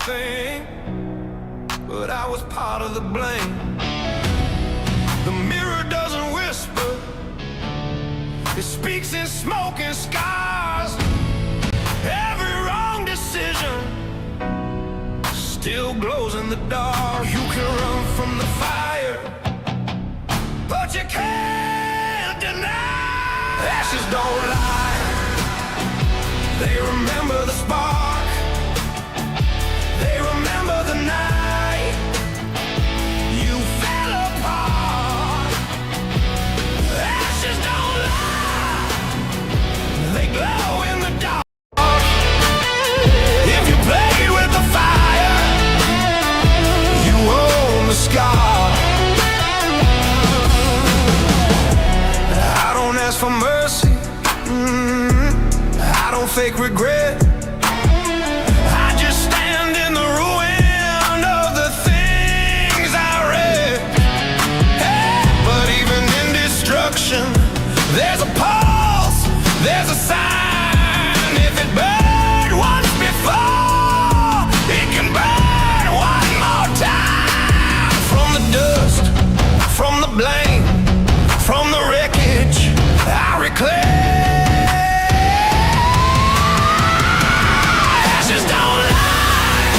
thing, but I was part of the blame. The mirror doesn't whisper, it speaks in smoke and scars. Every wrong decision still glows in the dark. You can run from the fire, but you can't deny. Ashes don't lie, they remember the spark. They remember the night you fell apart. Ashes don't lie, they glow in the dark. If you play with the fire, you own the scar. I don't ask for mercy, I don't fake regret. I just stand in the ruin of the things I read. Hey, but even in destruction, there's a pulse, there's a sign. If it burned once before, it can burn one more time. From the dust, from the blame, from the wreckage, I reclaim. Ashes don't lie,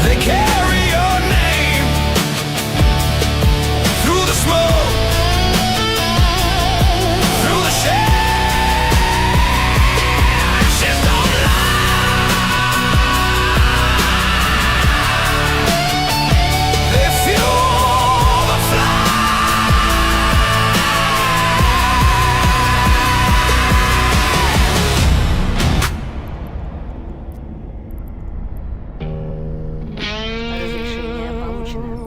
they carry your name through the smoke, through the shade. Ashes don't lie, they fuel the fire. Разрешение получено.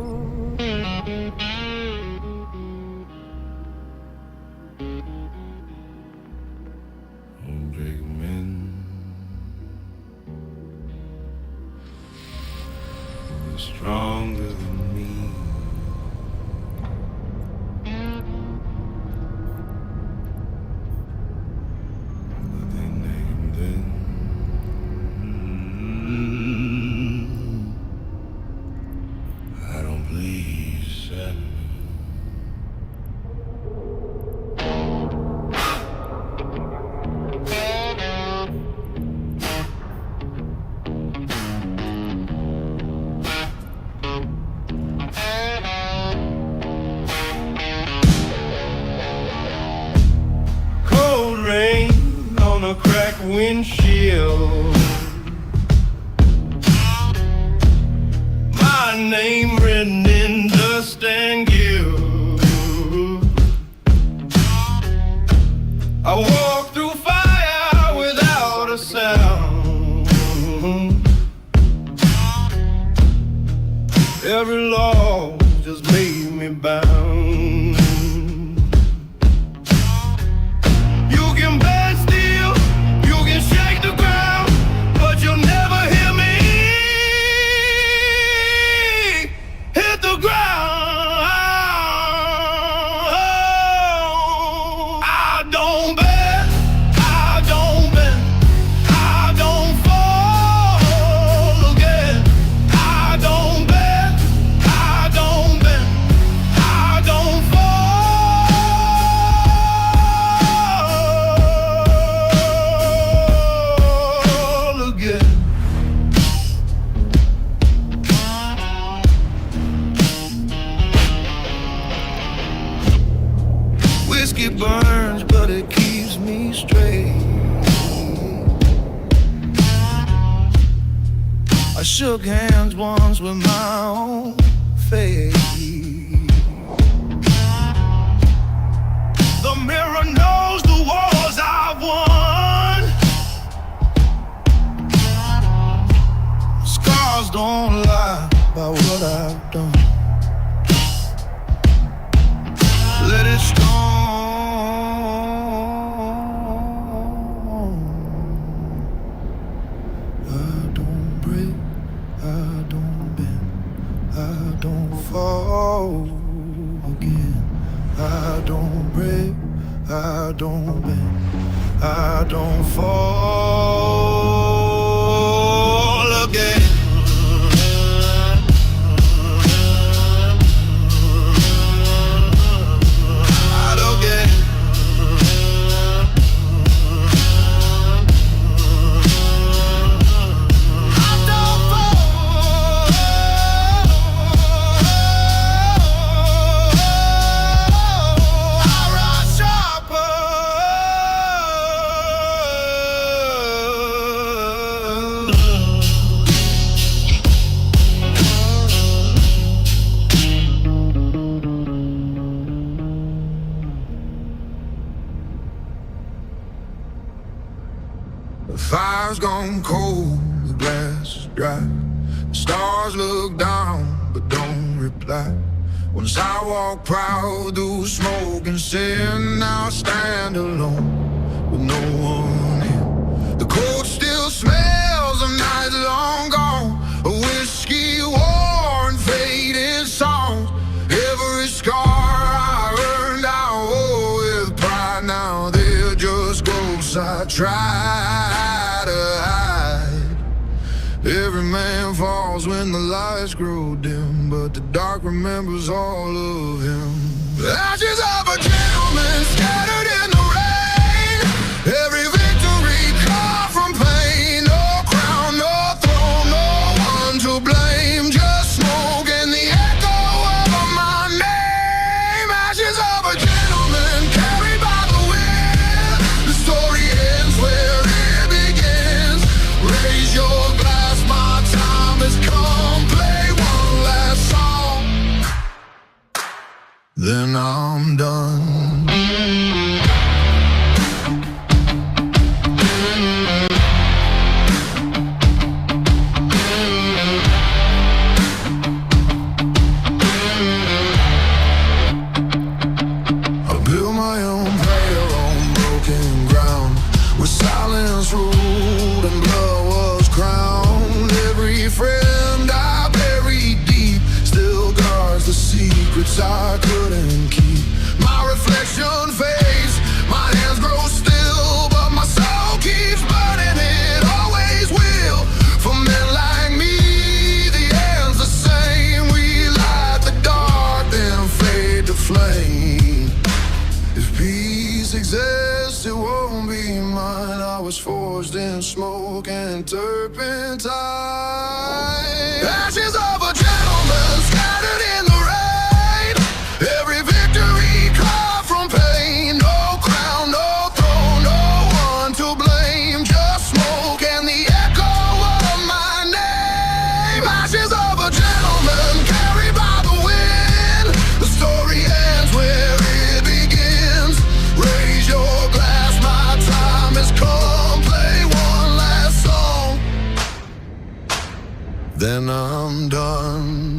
Big men are stronger than me. But they named them. I don't please them. Cold rain on a cracked windshield. My name written in dust and guilt. I walk through fire without a sound. Every law just made me bound. You can bend steel, you can shake the ground, but you'll never hear me hit the ground. I don't bend, I don't bend, I don't fall again. I don't bend, I don't bend, I don't fall again. Whiskey burns, but it keeps me straight. I shook hands once with my own fate. The mirror knows the wars I've won. Scars don't lie about what I've done. Let it storm. I don't break, I don't bend, I don't fall again. I don't break, I don't bend, I don't fall again. and cold, the glass is dry. The stars look down, but don't reply. Once I walk proud through smoke and sin, now I stand alone with no one here. The cold still smells of nights long gone, a whiskey war and fading songs. Every scar I earned I owe with pride. Now they're just ghosts I try to hide. Every man falls when the lights grow dim, but the dark remembers all of him. The ashes of a gentleman scattered in the rain. Every victory carved from pain. No crown, no throne, no one to blame. Just smoke and the echo of my name. Ashes of a gentleman carried by the wind. The story ends where it begins. Raise your glass, my time has come. Play one last song, then I'm done. I built my own prayer on broken ground, where silence ruled and blood was crowned. Every friend I buried deep still guards the secrets I couldn't keep. My reflection fades, my hands grow still, but my soul keeps burning, it always will. For men like me, the end's the same. We light the dark, then fade to flame. If peace exists, it won't be mine. I was forged in smoke and turpentine. Ashes of a gentleman scattered in the rain. Every victory carved from pain. No crown, no throne, no one to blame. Just smoke and the echo of my name. Ashes of a gentleman carried by the wind. The story ends where it begins. Raise your glass, my time has come. Play one last song, then I'm done.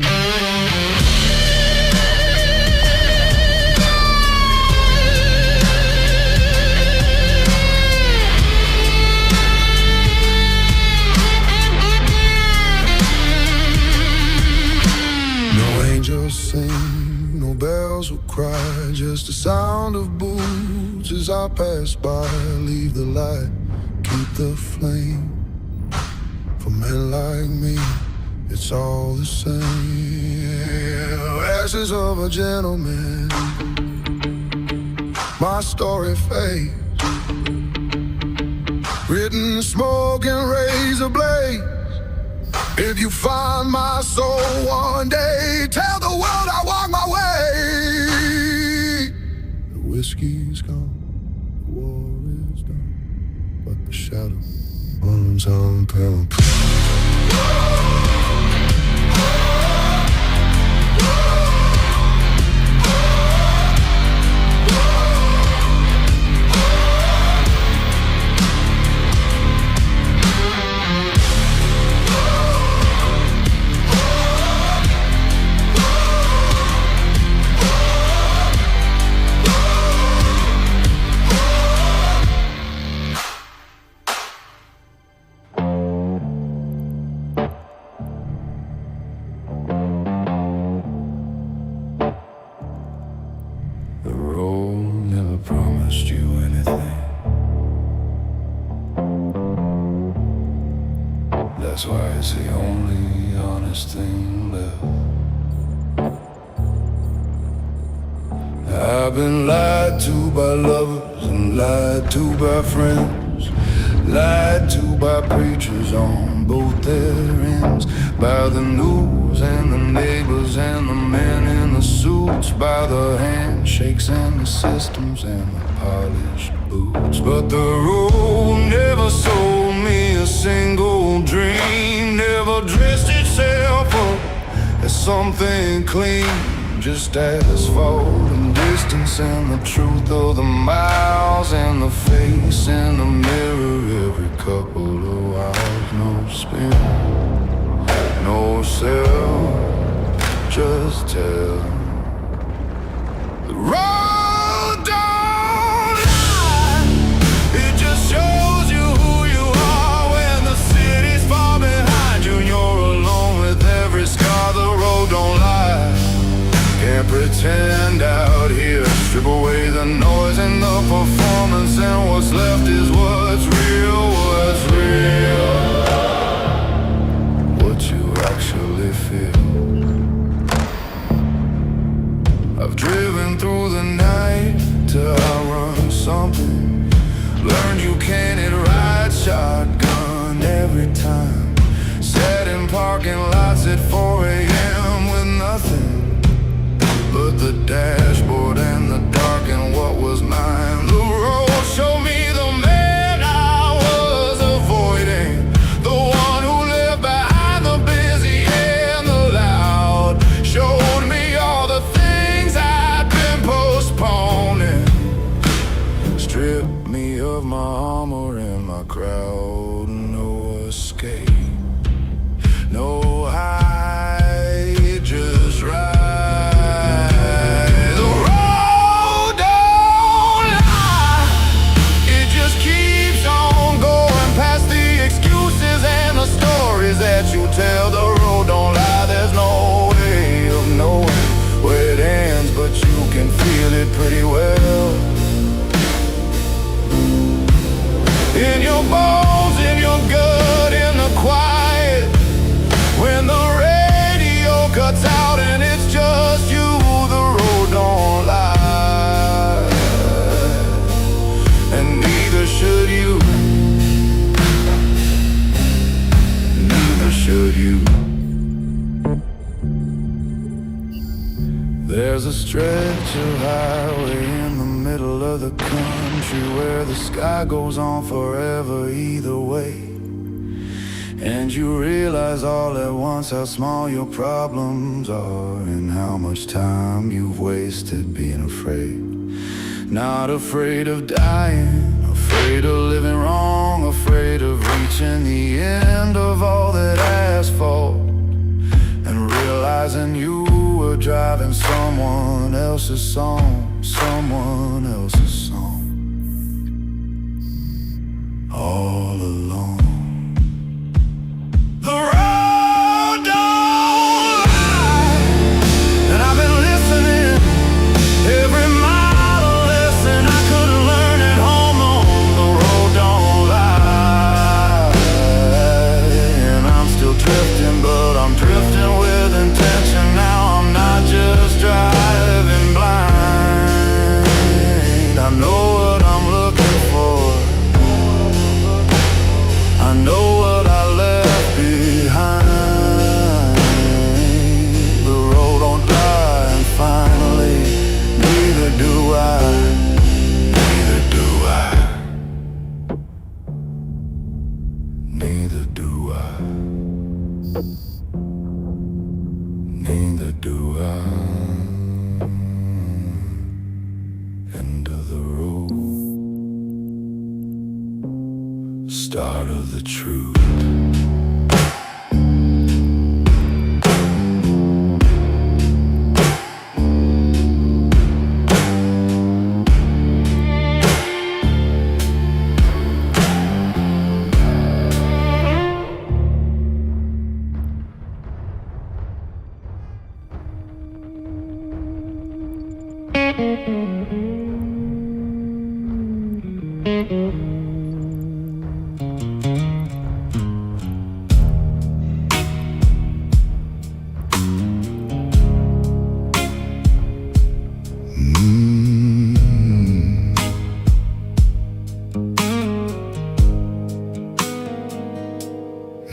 No angels sing, no bells will cry, just the sound of boots as I pass by. Leave the light, keep the flame. For men like me, it's all the same. Ashes of a gentleman, my story fades. Written in smoke and razor blades. If you find my soul one day, tell the world I walk my way. The whiskey's gone, the war is done, but the shadow runs on pale. That's why it's the only honest thing left. I've been lied to by lovers and lied to by friends, lied to by preachers on both their ends, by the news and the neighbors and the men in the suits, by the handshakes and the systems and the polished boots. But the road never sold me a single dream, never dressed itself up as something clean, just asphalt and distance and the truth of the miles and the face in the mirror every couple of hours. spin. No cell, just tell the road don't lie. It just shows you who you are when the city's far behind you and you're alone with every scar. The road don't lie. Can't pretend out here. Strip away the noise and the performance, and what's left is what's real, what's real. What you actually feel. I've driven through the night till I run something. Learned you can't hit right shotgun every time. Sat in parking lots at 4 a.m. with nothing but the dashboard and the dark and what was mine. The road showed me the man I was avoiding, the one who lived behind the busy and the loud. Showed me all the things I'd been postponing. Stripped me of my armor and my crowd. No escape, no hide, just ride. That you tell, the road don't lie. There's no way of knowing where it ends, but you can feel it pretty well. In your bones, in your gut, in the quiet. When the radio cuts out and it's just you, the road don't lie. And neither should you. Should you? There's a stretch of highway in the middle of the country where the sky goes on forever either way. And you realize all at once how small your problems are and how much time you've wasted being afraid. Not afraid of dying, afraid of living wrong, afraid of reaching the end of all that asphalt and realizing you were driving someone else's song, someone else's song, all alone. The road don't lie, and I've been listening every mile a lesson I couldn't learn at home. The road don't lie, and I'm still drifting, but I'm drifting with intention. Now I'm not just driving blind. I know what I'm looking for. I know what I left behind. The road don't lie, and finally, neither do I. Neither do I. Neither do I. Neither do I. End of the road. Start of the truth.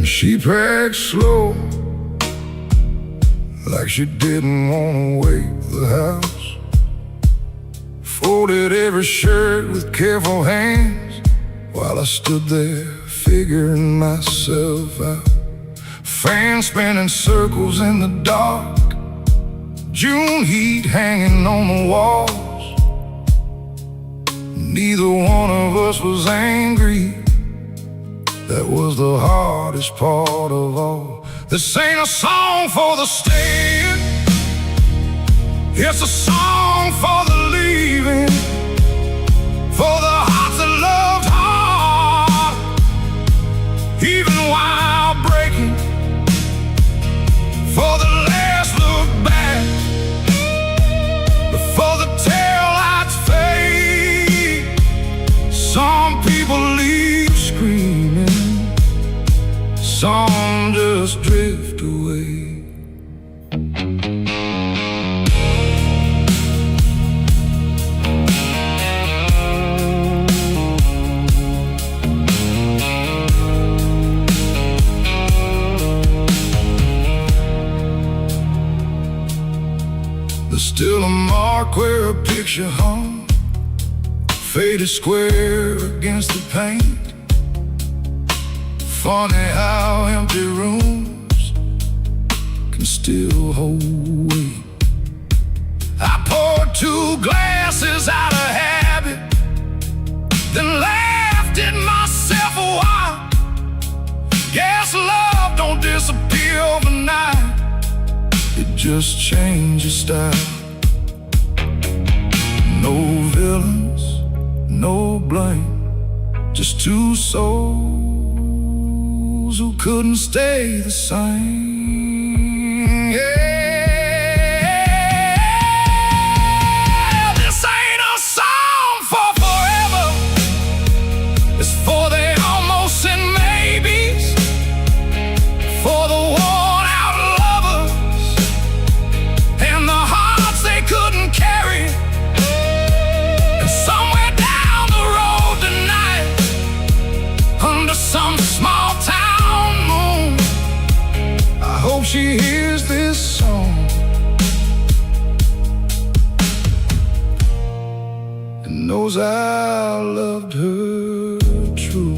She packed slow, like she didn't want to wake the house. Folded every shirt with careful hands while I stood there figuring myself out. Fan spinning circles in the dark, June heat hanging on the walls. Neither one of us was angry, that was the hardest part of all. This ain't a song for the staying, it's a song for the leaving, for the hearts that loved hard, even while breaking, for the last look back, before the tail lights fade. Some people leave screaming, some just drift away. There's still a mark where a picture hung, faded square against the paint. Funny how empty rooms can still hold weight. I poured 2 glasses out of habit, then laughed at myself a while. Guess love don't disappear overnight, it just changes style. No villains, no blame, just 2 souls who couldn't stay the same. Yeah, this ain't a song for forever, it's for the almost and maybes, for the worn out lovers and the hearts they couldn't carry. And somewhere down the road tonight, under some small town moon, I hope she hears this song and knows I loved her true.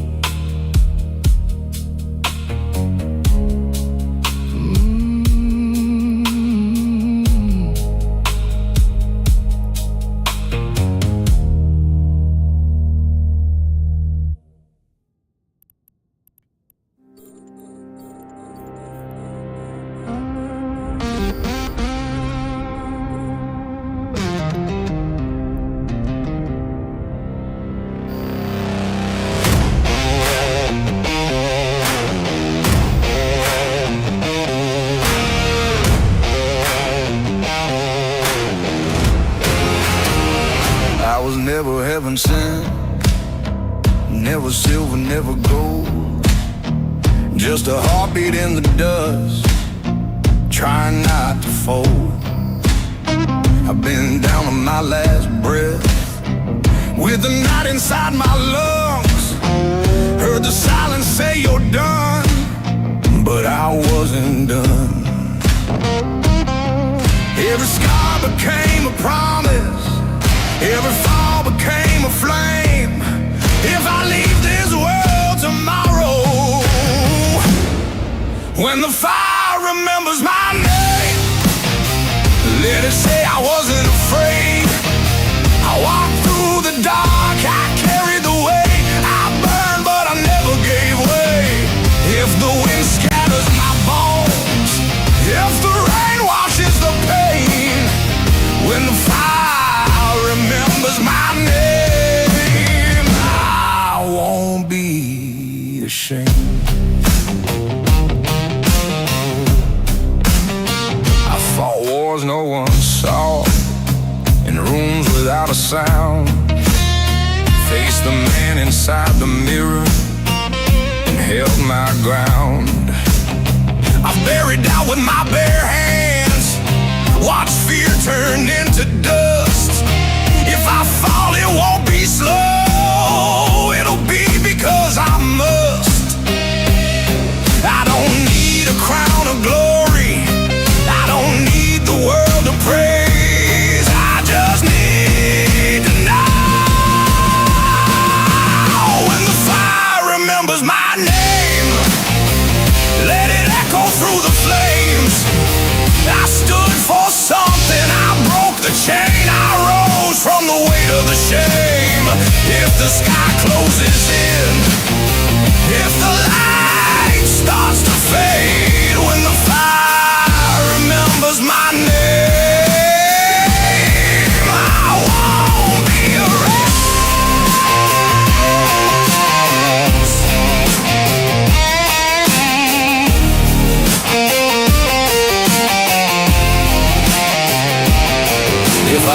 I was never heaven sent, never silver, never gold, just a heartbeat in the dust, trying not to fold. I've been down on my last breath, with the night inside my lungs, heard the silence say you're done, but I wasn't done. Every scar became a promise, every fall became a flame. If I leave this world tomorrow, when the fire remembers my name, let it say I wasn't afraid. I walked through the dark, I carried the weight. I burned but I never gave way. If the wind scatters my bones, if the rain washes the pain, when the fire remembers my name, I won't be ashamed. I fought wars no one saw, in rooms without a sound, faced the man inside the mirror and held my ground. I've buried doubt with my bare hands, watched fear turn into dust. If I fall, it won't be slow, it'll be because I must. I don't need a crown of glory, I don't need the world to praise, I just need to know when the fire remembers my name, let it echo through the flames. I stood for something, I broke the chain, I rose from the weight of the shame. If the sky closes in, if the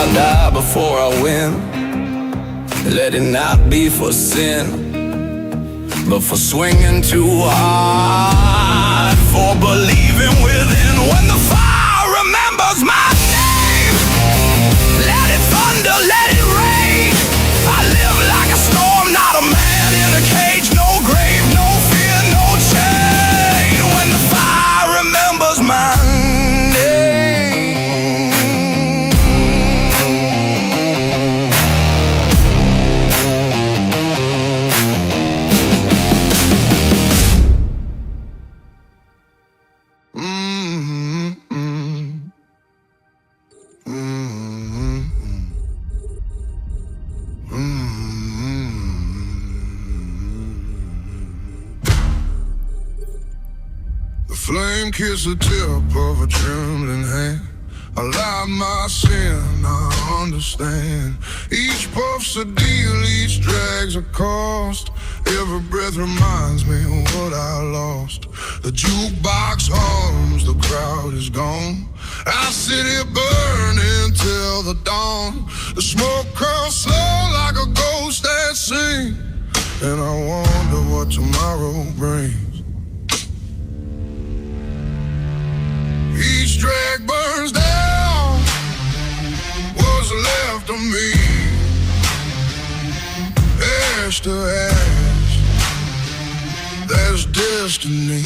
I die before I win. Let it not be for sin, but for swinging too hard, for believing within. When the fire remembers my name, let it thunder, let it rain. I live like a storm, not a man in a cage. No grave, no fear, no chain. When the fire remembers my flame kiss the tip of a trembling hand. I lie my sin, I understand. Each puff's a deal, each drag's a cost. Every breath reminds me of what I lost. The jukebox hums, the crowd is gone. I sit here burning till the dawn. The smoke curls slow like a ghost that sings, and I wonder what tomorrow brings. Each drag burns down what's left of me. Ash to ash, that's destiny.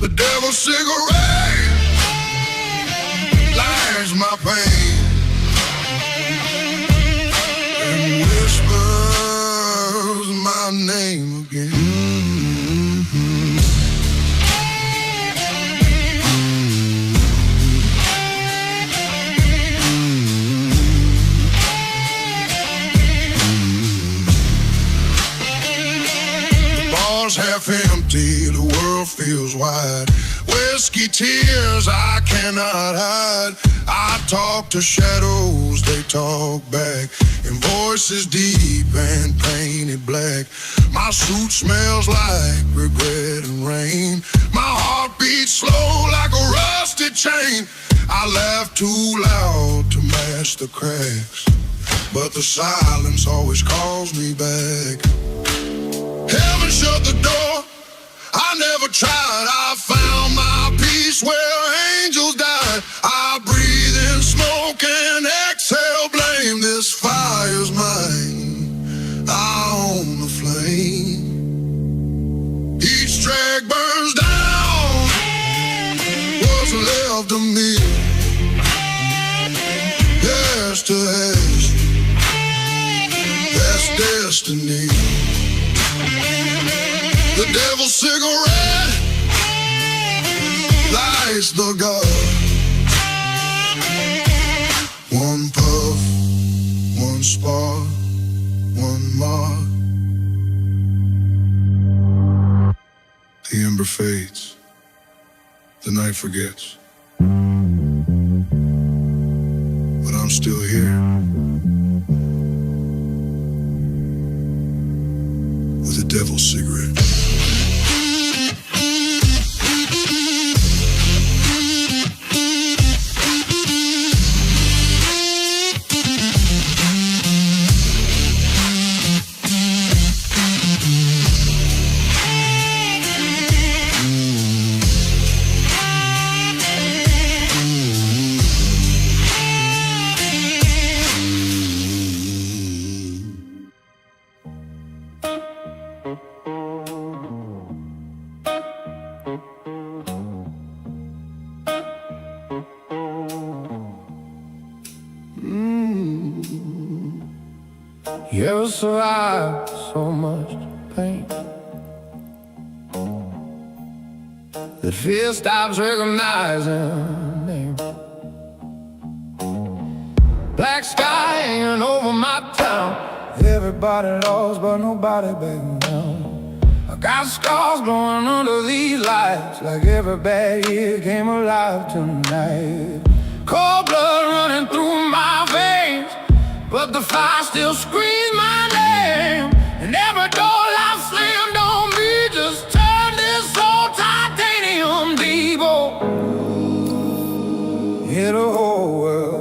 The devil's cigarette lights my pain and whispers my name again. Half empty, the world feels wide. Whiskey tears I cannot hide. I talk to shadows, they talk back, in voices deep and painted black. My suit smells like regret and rain. My heart beats slow like a rusted chain. I laugh too loud to match the cracks, but the silence always calls me back. Heaven shut the door, I never tried. I found my peace where angels died. I breathe in smoke and exhale blame. This fire's mine, I own the flame. Each drag burns down what's left of me. Ash to ash, that's destiny. The devil's cigarette lights the gun. One puff, one spark, one mark. The ember fades, the night forgets, but I'm still here with the devil's cigarette. You ever survived so much pain that fear stops recognizing name? Black sky hanging over my town, everybody lost but nobody backing down. I got scars glowing under these lights, like every bad year came alive tonight. Cold blood running through my veins, but the fire still screams my name. And every door life slammed on me just turned this old titanium depot. Hit a whole world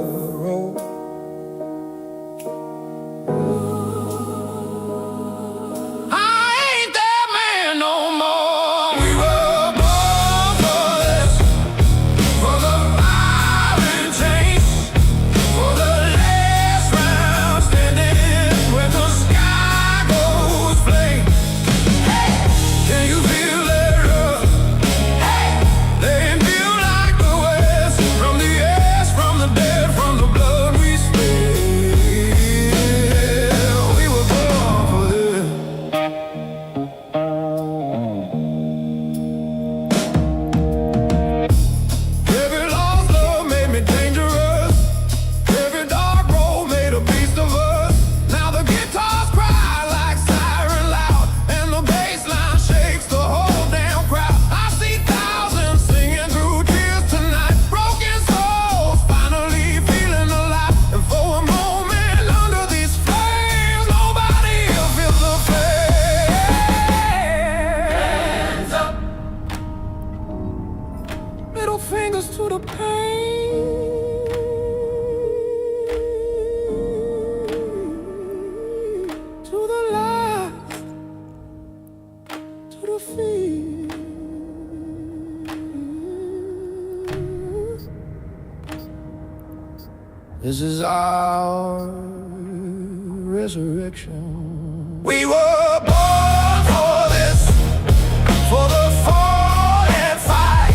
to feel. This is our resurrection. We were born for this, for the fall and fight,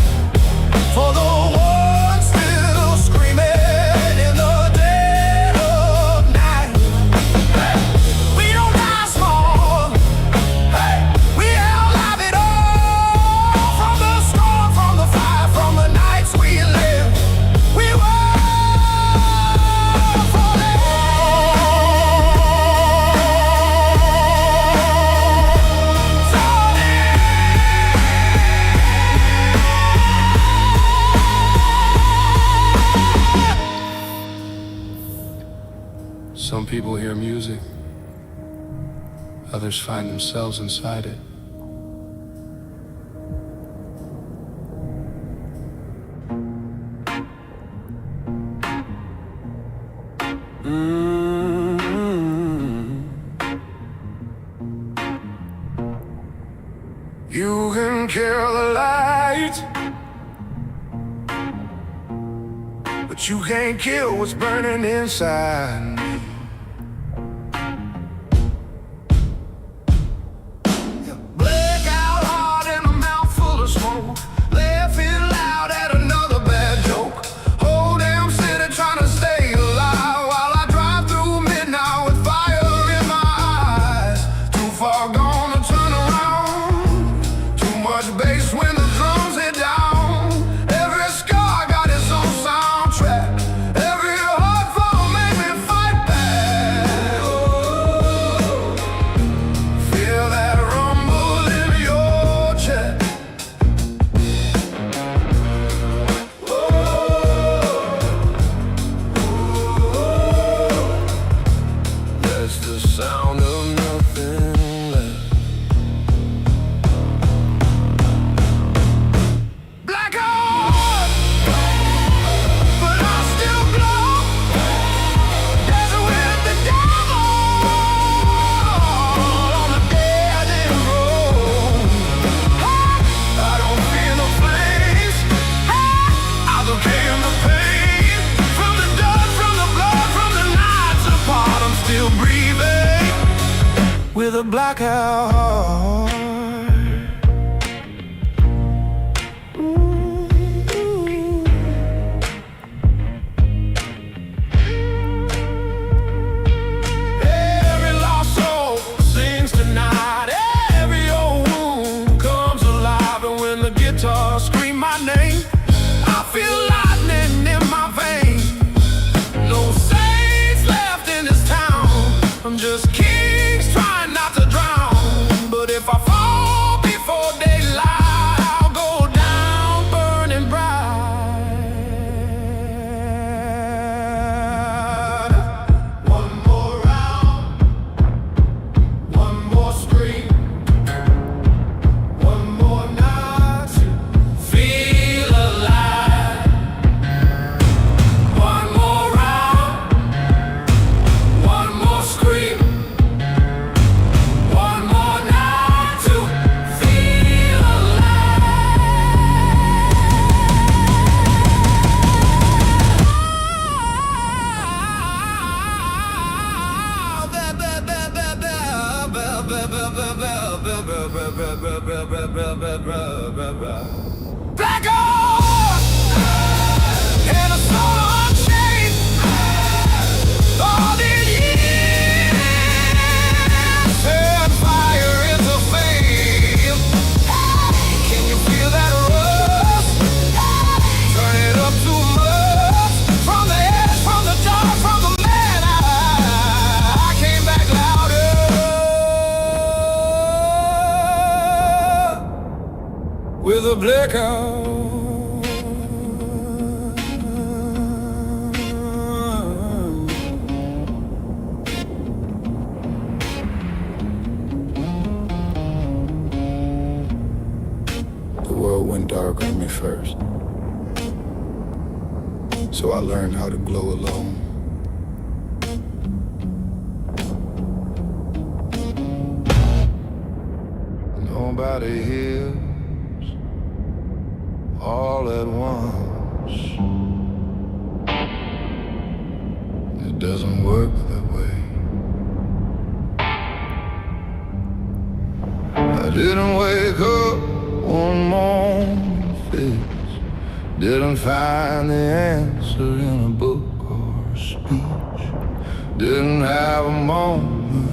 for the one still screaming in the dead of night. Hey, we don't die small. Hey, we outlive it all. From the storm, from the fire, from the nights we live. We were for this. Some people hear music, others find themselves inside it. You can kill the light, but you can't kill what's burning inside me. Blackout heart and a mouth full of smoke, laughing loud at another bad joke. Whole damn city trying to stay alive while I drive through midnight with fire in my eyes. Too far gone to turn around, too much bass when the drums hit down. Every scar got its own soundtrack, every hard fall made me fight back. Oh, feel that rumble in your chest. Oh, that's the sound of nothing left. Black heart, but I still glow. Dancing with the devil on the dead end road. I don't feel the flames, I don't care the pain. From the dust, from the blood, from the nights apart, I'm still breathing with a blackout heart. Every lost soul sings tonight. Every old wound comes alive. And when the guitar scream my name, I feel lightning in my veins. No saints left in this town. I'm just kings trying not to drown. But if I fall before daylight, I'll go down burning bright. One more round, one more scream, one more night to feel alive. One more round, one more scream, one more night to feel alive. Black heart and a soul unchained. All these years set fire into flame. Can you feel that rust? Turn it up too much. From the edge, from the dark, from the man, I came back louder with a blackout. The world went dark on me first, so I learned how to glow alone. nobody hears all at once. It doesn't work that way. I didn't wake up one morning fixed, didn't find the answer in a book or a speech, didn't have a moment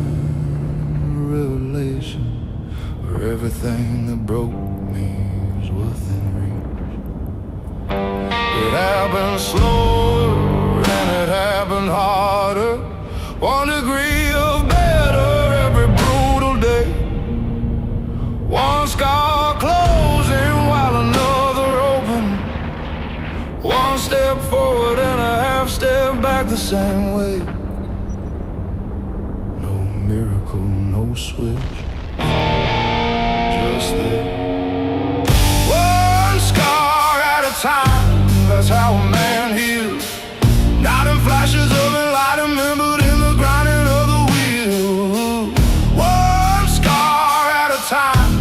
of revelation where everything that broke me was within reach. It happened slower and it happened harder, 1 degree of better every brutal day, one scar closing while another open, one step forward and a half step back the same way. No miracle, no switch, just this. One scar at a time, that's how a man heals. Not in flashes of enlightenment, but in the grinding of the wheel. One scar at a time,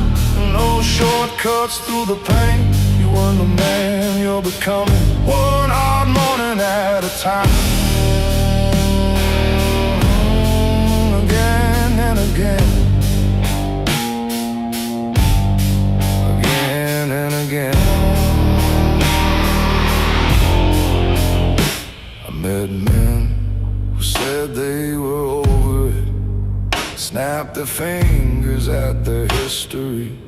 no shortcuts through the pain. You are the man you're becoming, one hard morning at a time. Again and again, again and again. I met men who said they were over it, snapped their fingers at their history,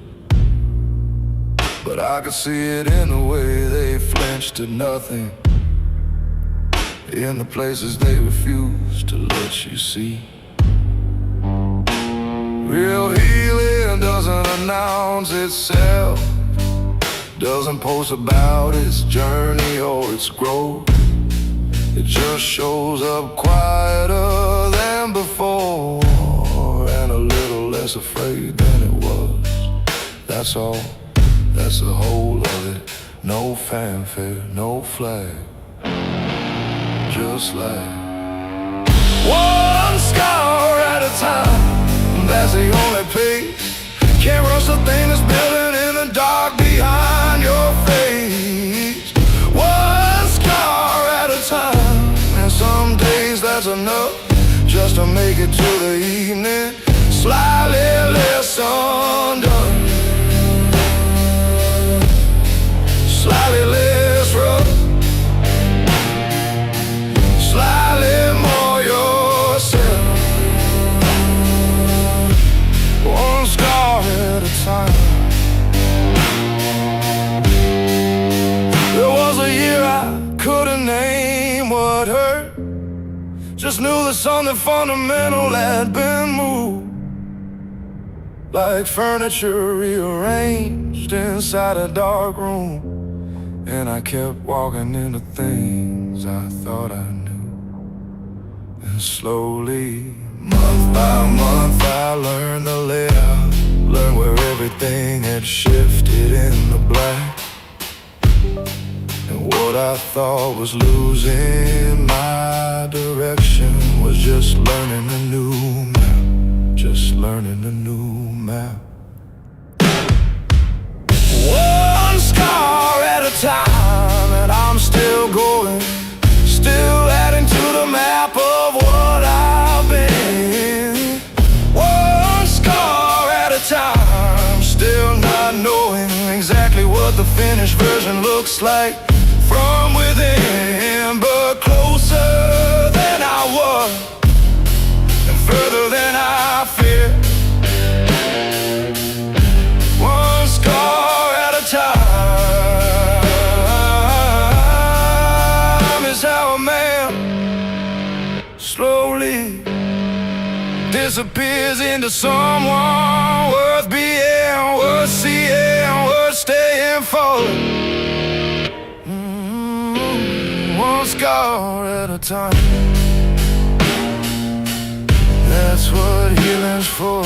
but I could see it in the way they flinched at nothing, in the places they refused to let you see. Real healing doesn't announce itself, doesn't post about its journey or its growth. It just shows up quieter than before, and a little less afraid than it was. That's all, that's the whole of it. No fanfare, no flag, just like one scar at a time, that's the only pace. Can't rush the thing that's building in the dark behind your face. One scar at a time, and some days that's enough just to make it to the evening, slightly less undone, slightly less rough, slightly more yourself. One scar at a time. There was a year I couldn't name what hurt, just knew that something fundamental had been moved, like furniture rearranged inside a dark room. And I kept walking into things I thought I knew, and slowly, month by month, I learned the layout, learned where everything had shifted in the black, and what I thought was losing my direction was just learning a new map, just learning a new map. One scar at a time, and I'm still going, still adding to the map of what I've been. One scar at a time, still not knowing exactly what the finished version looks like from within, but closer than I was, and further than I feared. One scar at a time is how a man slowly disappears into someone worth being, worth seeing, worth staying for. One scar at a time, that's what healing's for.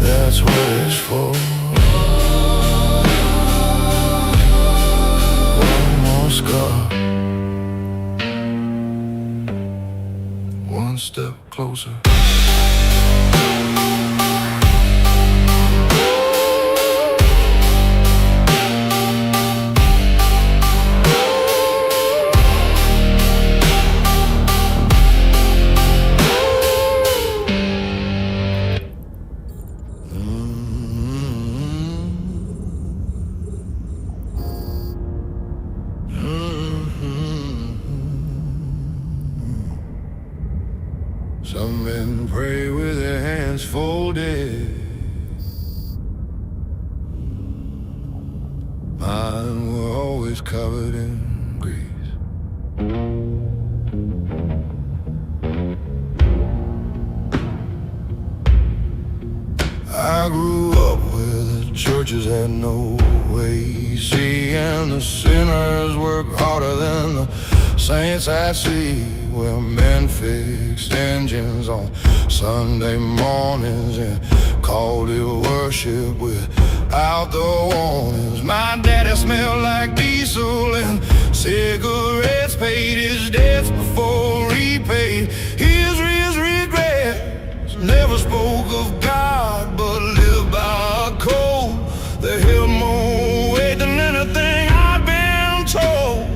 That's what it's for. One more scar, one step closer. pray with their hands folded. Mine were always covered in grease. I grew up where the churches had no way, see, and the sinners work harder than the saints I see, where men fixed engines on Sunday mornings and called it worship without the warnings. My daddy smelled like diesel and cigarettes, paid his debts before he paid his regrets. Never spoke of God but lived by a code that held more weight than anything I'd been told.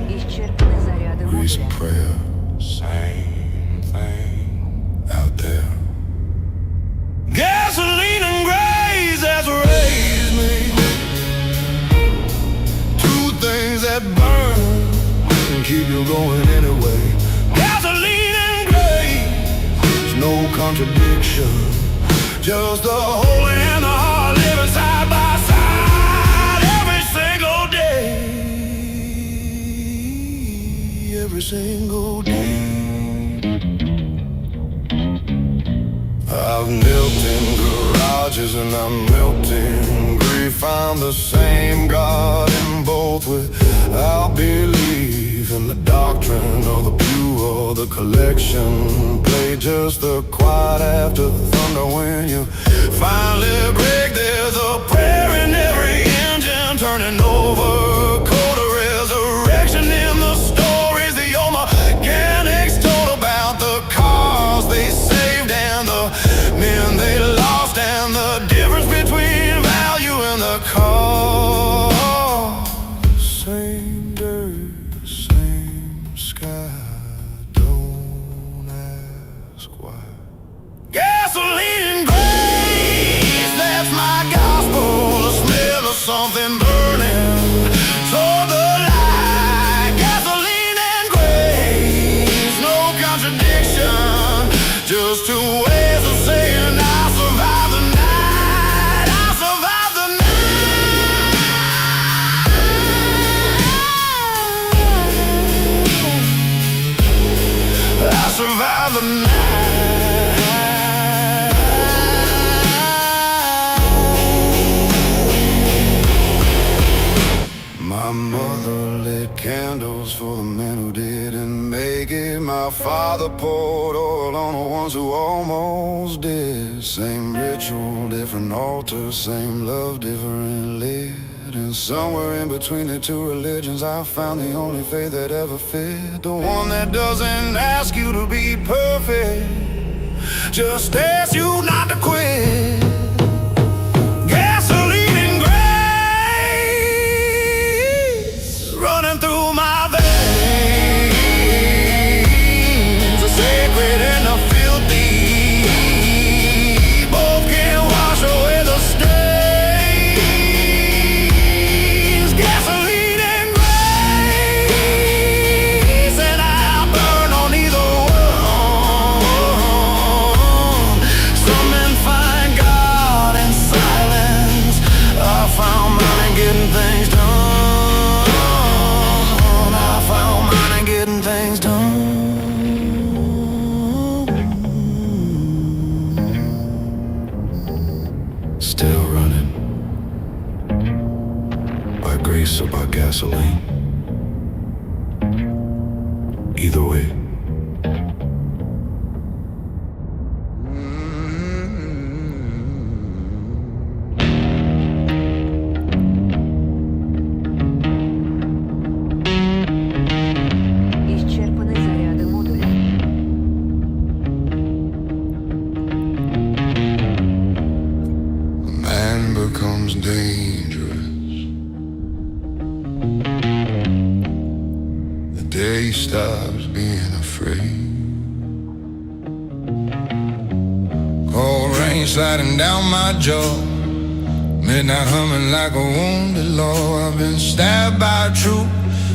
Grease and prayer, same thing out there. Gasoline and grace has raised me. Two things that burn and keep you going anyway. Gasoline and grace, there's no contradiction. Just the holy and the hard living side by side every single day. Every single day. I've knelt in garages and I'm melting grief. I'm the same God in both without belief in the doctrine or the pew or the collection play. Just the quiet after thunder when you finally break. There's a prayer in every engine turning over, code of resurrection in the stories the old mechanics told about the cars they saved and the men they lost, and the difference between value and the cost. Same dirt, same sky, don't ask why. Gasoline and grace, that's my gospel. The smell of something burning toward the light. Gasoline and grace, no contradiction, just two ways of saying I survived the night. I survived the night. I survived the night. My mother lit candles for the men who didn't make it. My father poured oil on the ones who almost did. Same ritual, different altar, same love, different lit. And somewhere in between the two religions I found the only faith that ever fit. The one that doesn't ask you to be perfect, just asks you not to quit. Gasoline and grace running through my veins, the sacred and the filthy both can wash away the stains. Gasoline and grace, and I burn on either one. Some men find God in silence. I found mine in getting things done. I found mine in getting things done. Still running, by grease or by gasoline. Either way. Ісчерпаний заряди модуля. Man becomes dangerous the day he stops being afraid. Cold rain sliding down my jaw, midnight humming like a wounded law. I've been stabbed by truth,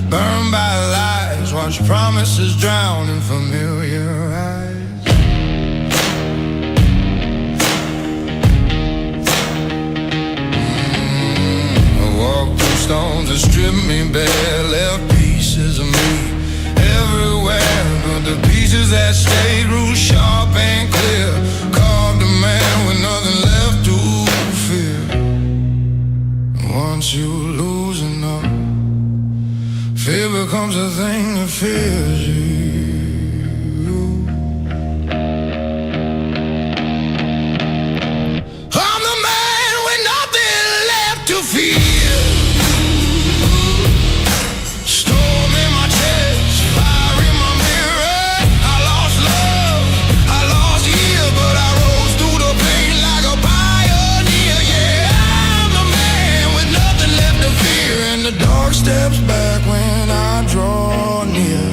burned by lies, watch promises drown in familiar eyes. to strip me bare, left pieces of me everywhere, but the pieces that stayed grew sharp and clear, carved a man with nothing left to fear. Once you lose enough, fear becomes a thing that fears you. I'm the man with nothing left to fear. Storm in my chest, fire in my mirror. I lost love, I lost year, but I rose through the pain like a pioneer. Yeah, I'm the man with nothing left to fear, and the dark steps back when I draw near.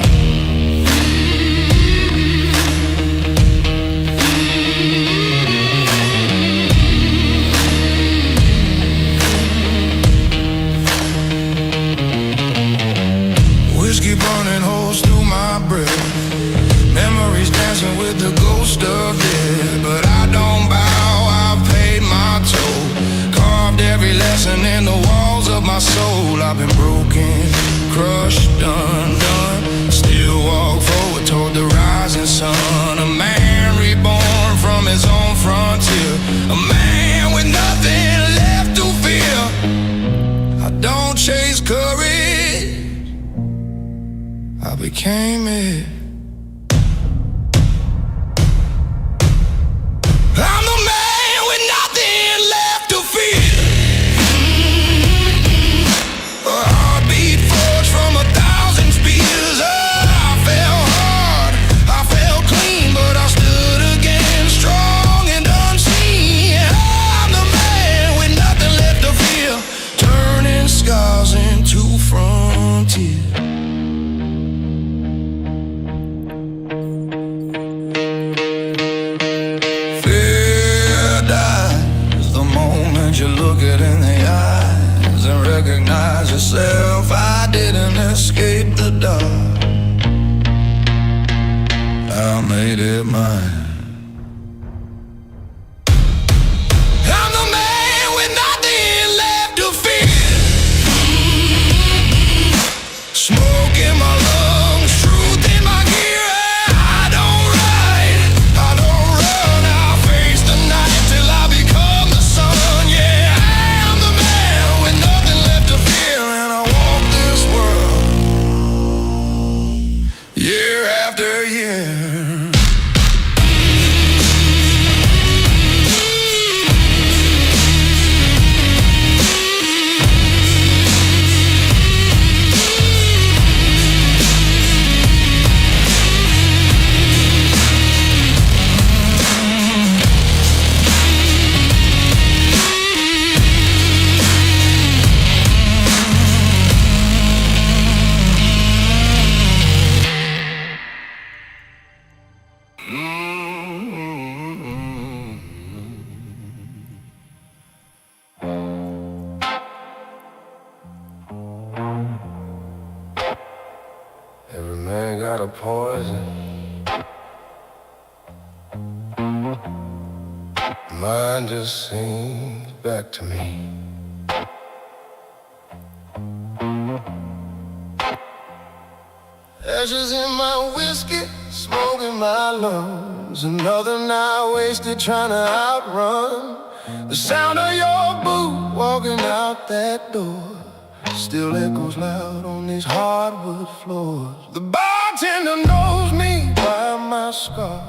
Whiskey burning holes through my breath, memories dancing with the ghost of death. But I don't bow, I've paid my toll, carved every lesson in the walls of my soul. I've been broken, crushed, undone, still walk forward toward the rising sun. A man reborn from his own frontier, a man with nothing left to fear. I don't chase courage, I became it. I'm the man with nothing left to fear. A heartbeat forged from 1,000 spears. I fell hard, I fell clean, but I stood again, strong and unseen. I'm the man with nothing left to fear, turning scars into frontiers. You look it in the eyes and recognize yourself. I didn't escape the dark, I made it mine. I'm the man with nothing left to fear. Smoke in my lungs, truth in my gear. I don't ride, I don't run, I'll face the night till I become the sun. Yeah, I'm the man with nothing left to fear, and I walk this world year after year. Every man got a poison. Mine just sings back to me. Ashes in my whiskey, smoke in my lungs. Another night wasted trying to outrun the sound of your boot walking out that door. Still echoes loud on these hardwood floors. The bartender knows me by my scar,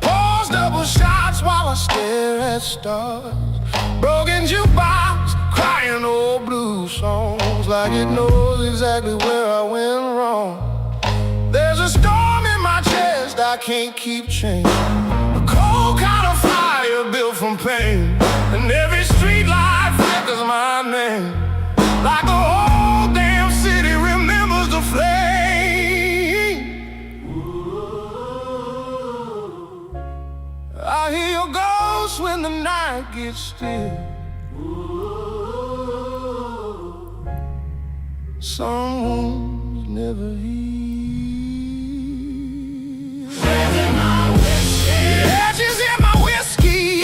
pours double shots while I stare at stars. Broken jukebox, crying old blues songs, like it knows exactly where I went wrong. There's a storm in my chest I can't keep chained, a cold kind of fire built from pain, and every street light flickers my name, like the whole damn city remembers the flame. I hear your ghost when the night gets still. Some wounds never heal. Ashes in my whiskey,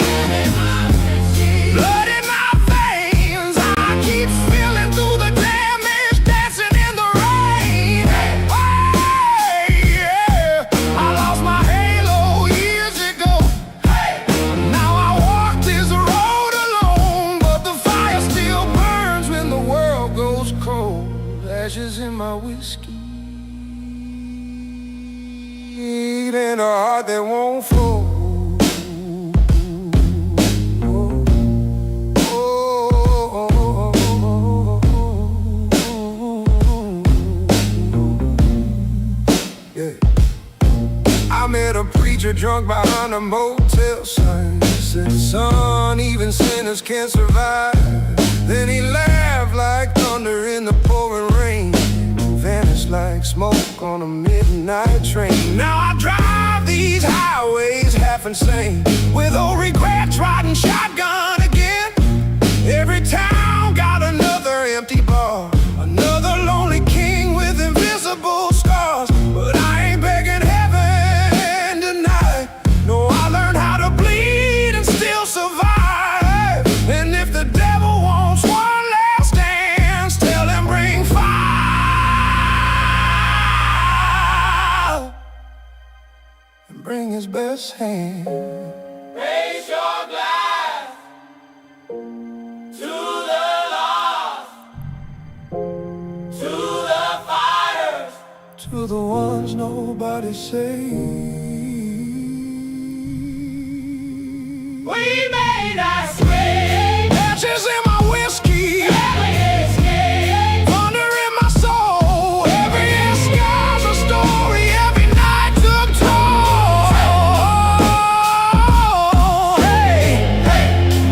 blood in my veins. I keep spilling through the damage and a heart that won't fold. I met a preacher drunk behind a motel sign. Said, son, even sinners can't survive. Then he laughed like thunder in the pouring rain, vanished like smoke on a midnight train. Now I drive these highways half insane, with old regrets riding shotgun again. Every town got another empty bar, another lonely king with invisible scars. But I ain't begging heaven tonight. No, I learned how to bleed and still survive. And if the devil wants one last dance, tell him bring fire and bring his best hand. Raise your glass to the lost, to the fighters, To the ones nobody saved. we may not scream, Ashes in my whiskey, never escape. thunder in my soul. Every sky's a story, every night took toll. Hey,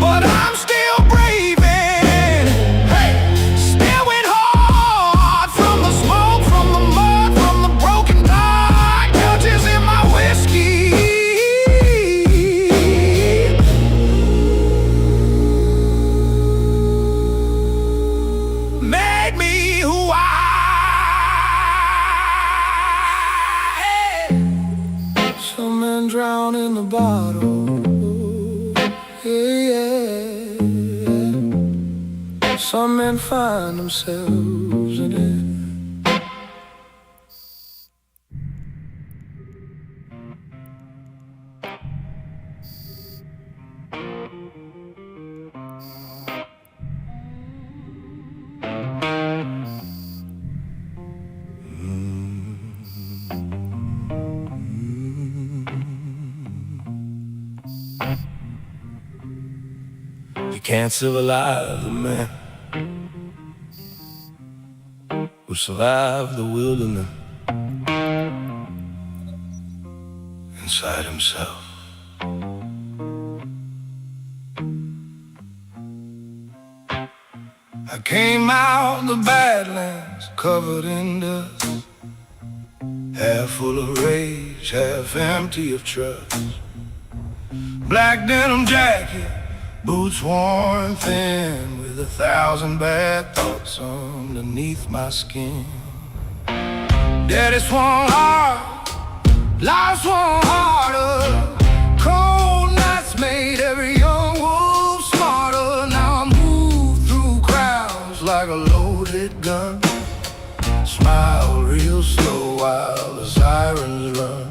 but I'm still braving. Still went hard from the smoke, from the mud, from the broken heart. Ashes in my whiskey. Made me who I am. Some men drown in the bottle, yeah. Some men find themselves in it. You can't civilize a man who survived the wilderness inside himself. I came out the Badlands covered in dust, half full of rage, half empty of trust. Black denim jacket, boots worn thin, with 1,000 bad thoughts underneath my skin. Daddy swung hard, life swung harder. Cold nights made every young wolf smarter. Now I move through crowds like a loaded gun, smile real slow while the sirens run.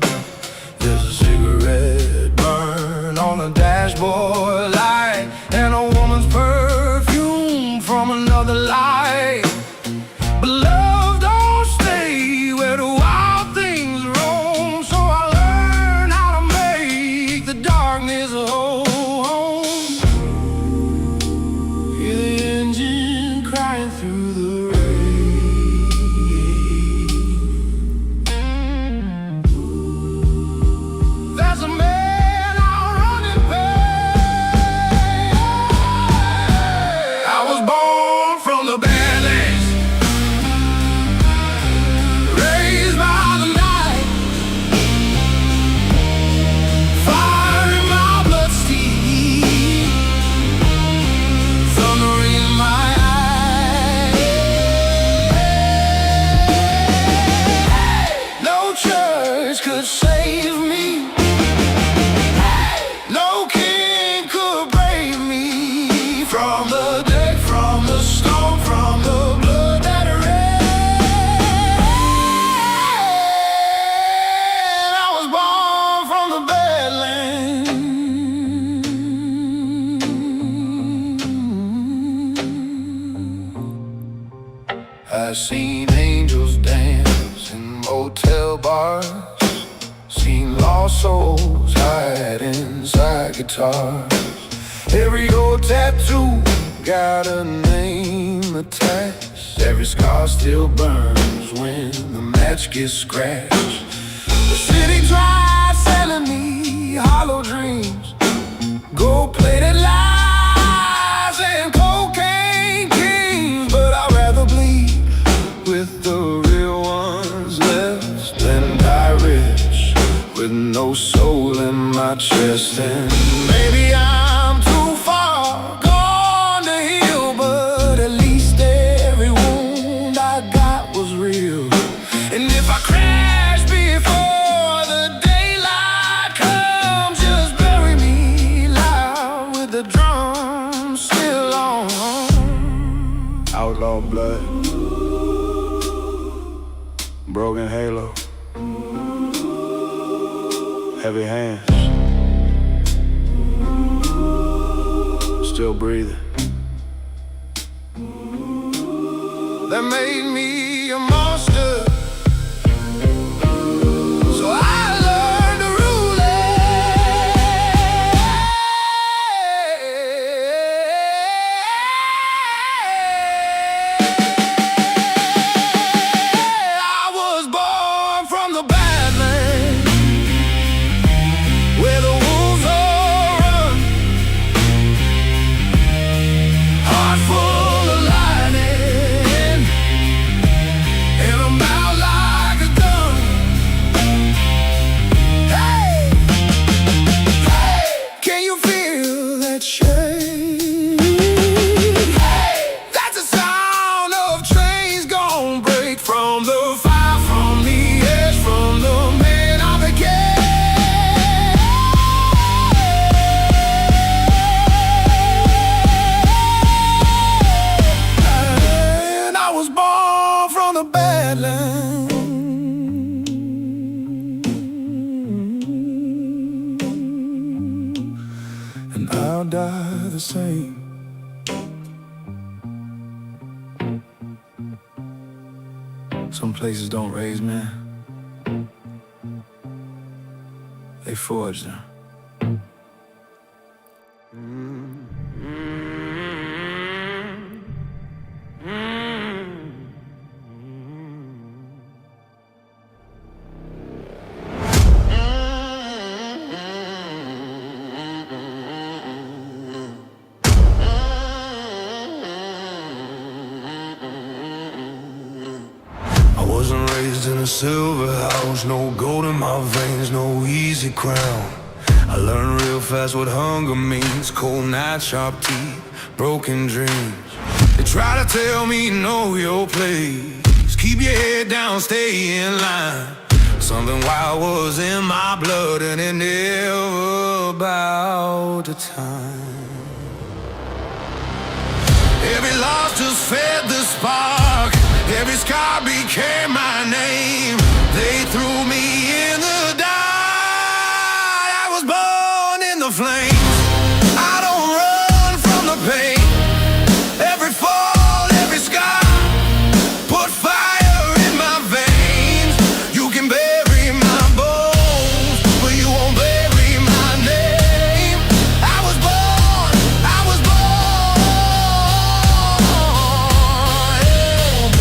There's a cigarette burn on the dashboard light, and a woman's perfume from another life. But love don't stay where the wild things roam, so I learned how to make the darkness a home. Hear the engine crying through the rain. There's a man out running pain. I was born from the Badlands, raised by the night, fire in my bloodstream, thunder in my eyes. No church could save me, no king could brave me from the deck, from the storm, from the blood that ran. I was born from the Badlands. I've seen angels dance in motel bars, seen lost lost souls hide inside guitars. Every old tattoo got a name attached. Every scar still burns when the match gets scratched. The city tries selling me hollow dreams, gold-plated lies and cocaine kings. But I'd rather bleed with the real ones left than die rich with no soul in my chest. And maybe I'm too far gone to heal, but at least every wound I got was real. And if I crash before the daylight comes, just bury me loud with the drums still on. Outlaw blood, broken halo, heavy hands, still breathing. That made me a monster, so I learned to rule I was born from the badlands, where the wolves all run, heart full of lightning and a mouth like a gun. Hey, hey, can you feel that shake? Hey, that's the sound of trains gonna break from the fire, from the edge, from the man I became. And I was born from the badlands, and I'll die the same. Some places don't raise men, they forge them. I wasn't raised in a silver house, no gold in my veins, no easy crown. I learned real fast what hunger means, cold nights, sharp teeth, broken dreams. They try to tell me know your place, keep your head down, stay in line. Something wild was in my blood and it never bowed to time. Every loss just fed the spark, every scar became my name. They threw me in the dark, I was born in the flames. I don't run from the pain, every fall, every scar put fire in my veins. You can bury my bones, but you won't bury my name. I was born, I was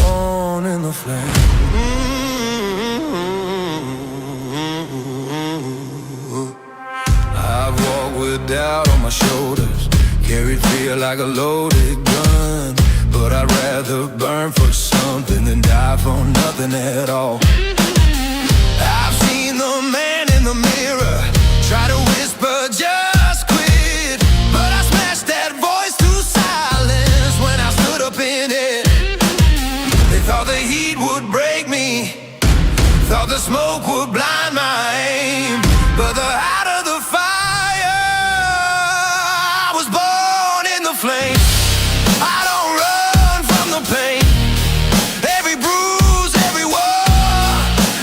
born in the flame. I've walked with doubt on my shoulders, carried fear like a loaded gun. But I'd rather burn for something than die for nothing at all. I've seen the man in the mirror try to whisper just quit, but I smashed that voice to silence when I stood up in it. They thought the heat would break me, thought the smoke would blind my aim, but the height of the fire, I was born in the flame. I don't run from the pain, every bruise, every war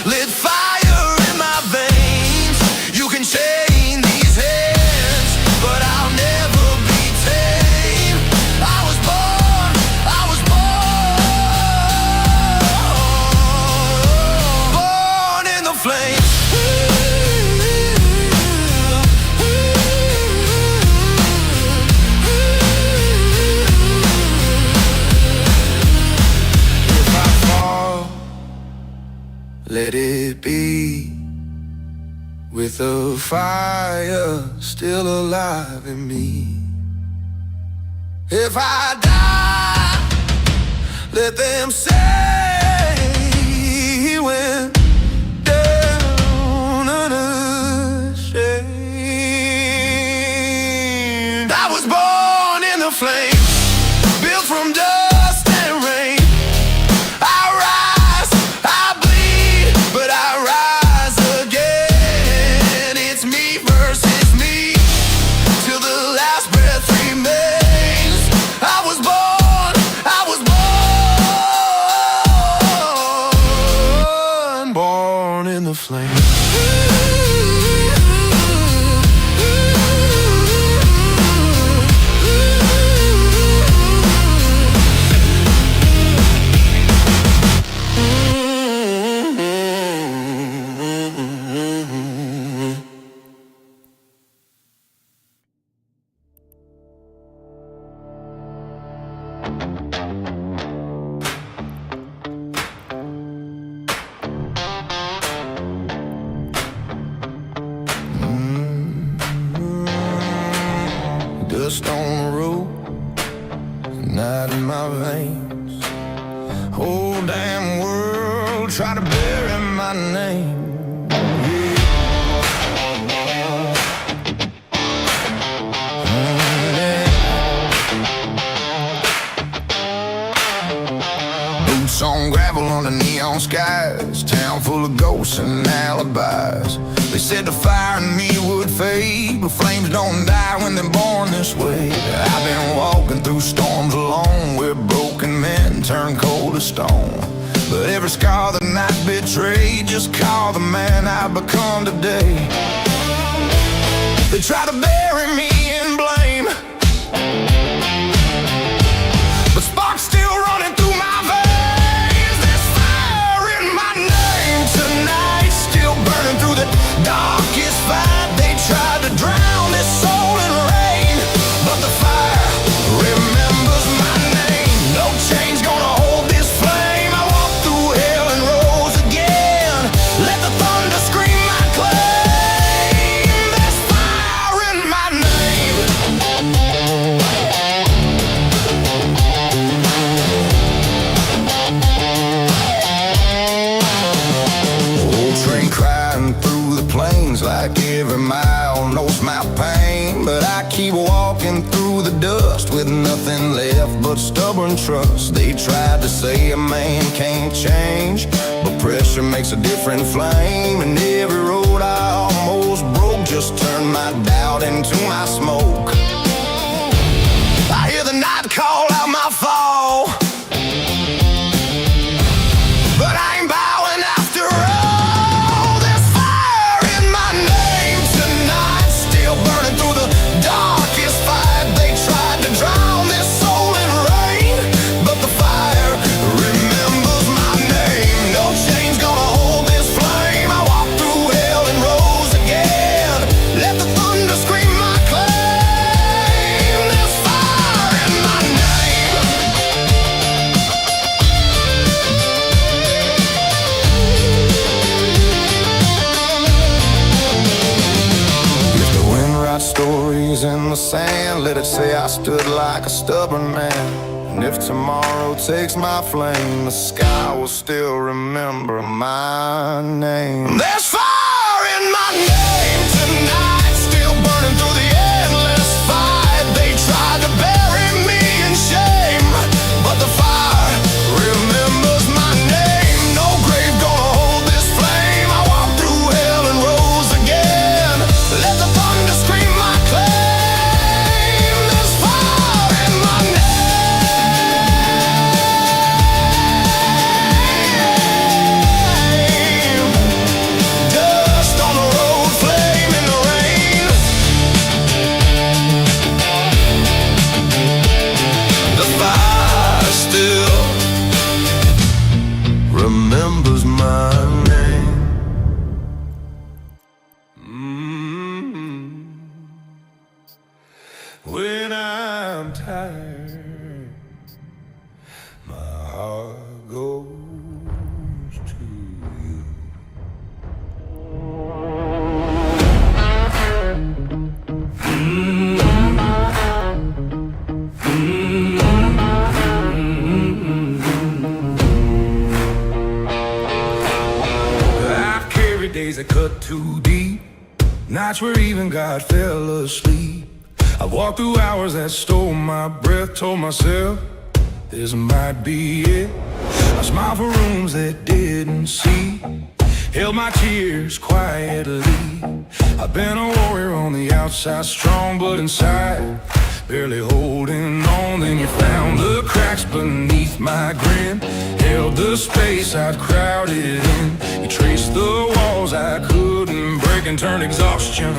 lit fire in my veins. You can chain these hands, but I'll never be tamed. I was born, I was born in the flame. with the fire still alive in me. If I die, let them say he went down unashamed. I was born in the flames, built from dust and rain. I rise, I bleed, but I rise again. It's me versus me, till the last breath remains. I was born in the flames. Dust on the road, night in my veins. Whole damn world try to bury my name. Boots on gravel under neon skies, town full of ghosts and alibis. They said the fire in me would fade, but flames don't die when they're born this way. I've been walking through storms alone, where broken men turn cold to stone. But every scar the night betrayed, just call the man I've become today. They try to bury me in blame, but sparks still running through my veins. There's fire in my name tonight, still burning through the darkest fight. They tried to drown this soul in rain, but the fire remembers my name. No chain's gonna hold this flame. I walked through hell and rose again. Let the thunder scream my claim. There's fire in my name. Old train crying through the plains, like every mile knows my pain. But I keep walking through the dust with nothing left but stubborn trust. They tried to say a man can't change, but pressure makes a different flame. And every road I almost broke just turned my doubt into my smoke. I hear the night call out my fall, but I ain't bowing after all. There's fire in my name tonight, still burning through the darkest fight. They tried to drown this soul in rain, but the fire remembers my name. No chain's gonna hold this flame. I walked through hell and rose again. Let the thunder scream my claim. There's fire in my name. If the wind writes stories in the sand, let it say I stood like a stubborn man. And if tomorrow takes my flame, the sky will still remember my name. There's fire in my name tonight, still burning through the endless fight. They tried to bury me in shame, but the fire remembers my name. No grave gonna hold this flame. I walked through hell and rose again. Let the thunder scream my claim. There's fire in my name. Dust on the road, flame in the rain. The fire still remembers my name. When I'm tired, my heart goes to you. I've carried days that cut too deep, nights where even God fell asleep. I walked through hours that stole my breath, told myself this might be it. I smiled for rooms that didn't see, held my tears quietly. I've been a warrior on the outside, strong but inside barely holding on. Then you found the cracks beneath my grin, held the space I'd crowded in. You traced the walls I couldn't break and turned exhaustion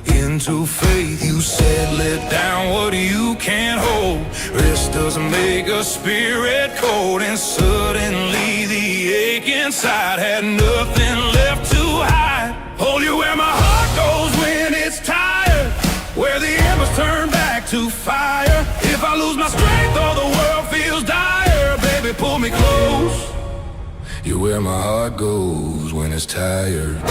into faith. You said, let down what you can't hold, rest doesn't make a spirit cold. And suddenly the ache inside had nothing left to hide. Hold you where my heart goes when it's tired, where the embers turn back to fire. If I lose my strength or the world feels dire, baby, pull me close. You're where my heart goes when it's tired.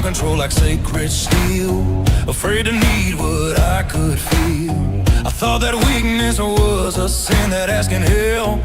Control like sacred steel, afraid to need what I could feel. I thought that weakness was a sin, that asking help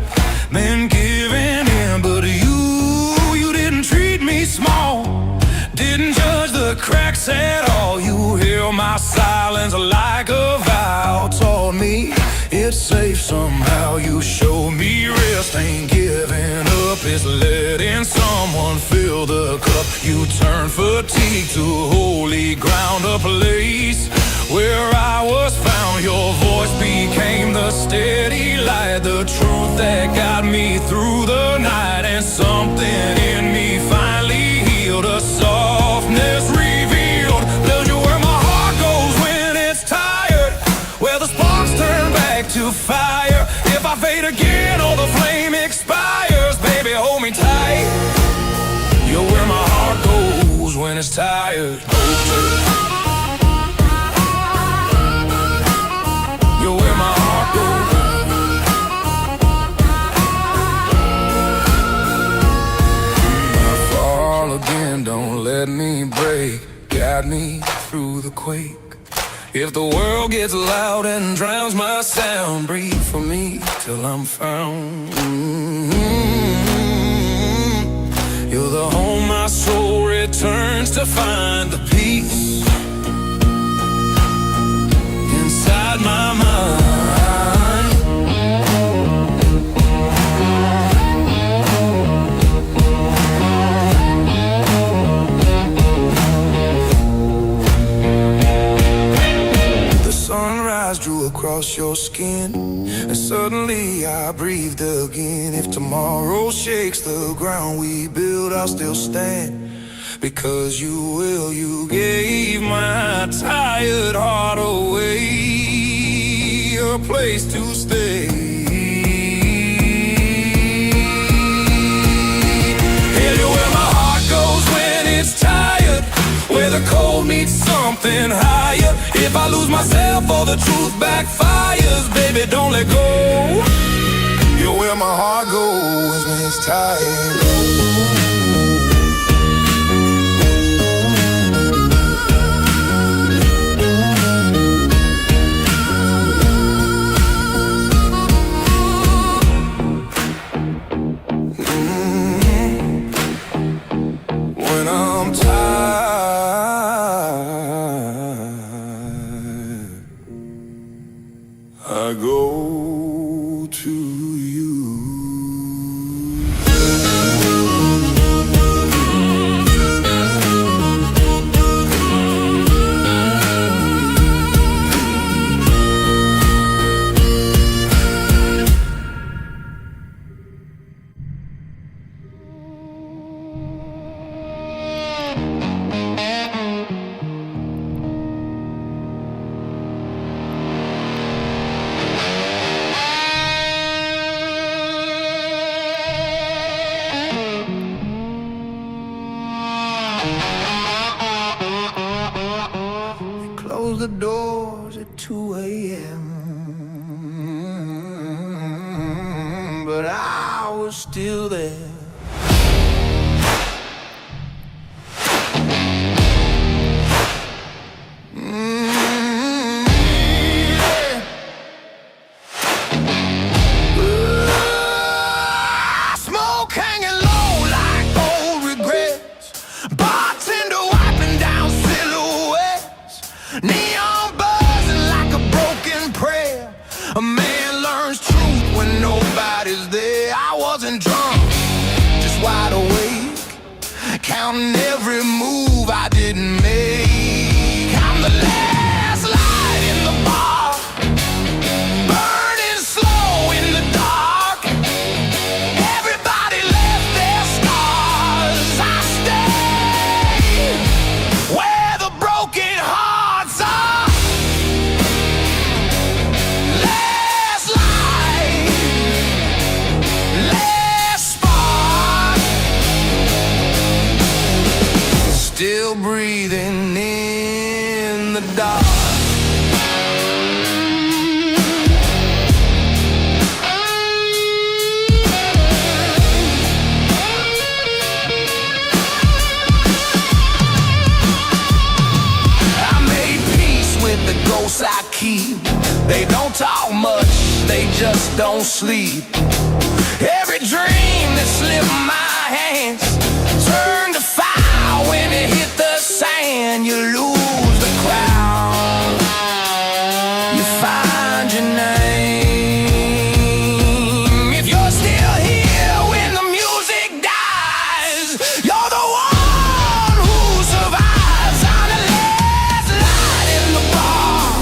meant giving in. But you didn't treat me small, didn't judge the cracks at all. You held my silence like a vow, taught me it's safe somehow. You showed me rest ain't giving up, it's letting someone fill the cup. You turned fatigue to holy ground, a place where I was found. Your voice became the steady light, the truth that got me through the night. And something in me finally healed, a softness revealed. Build you where my heart goes when it's tired, where the sparks turn back to fire. If I fade again or the flame expires, baby, hold me tight. You're where my heart goes when it's tired. You're where my heart goes. I fall again, don't let me break. Guide me through the quake. If the world gets loud and drowns my sound, breathe for me till I'm found. You're the home my soul returns to find the peace inside my mind. The sunrise drew across your skin, and suddenly I breathed again. If tomorrow shakes the ground we build, I'll still stand. Because you will, you gave my tired heart away, a place to stay. Hear you where my heart goes when it's tired, where the cold meets something higher. If I lose myself or the truth backfires, baby, don't let go. You're where my heart goes when it's tired. When I'm tired, I go to you. was still there. Smoke hanging low like old regrets. Bartender wiping down silhouettes. Neon buzzing like a broken prayer. A man learns truth when nobody's there. I wasn't drunk, just wide awake, counting every move I didn't make. I'm the last light in the bar, burning slow in the dark. Everybody left their scars. I stay where the broken hearts are. Last light, last spark, still breathing in the dark. I made peace with the ghosts I keep. They don't talk much, they just don't sleep. Every dream that slipped my hands turned to fire when it hit the sand. You lose the crown, you find your name. If you're still here when the music dies, you're the one who survives. I'm the last light in the bar,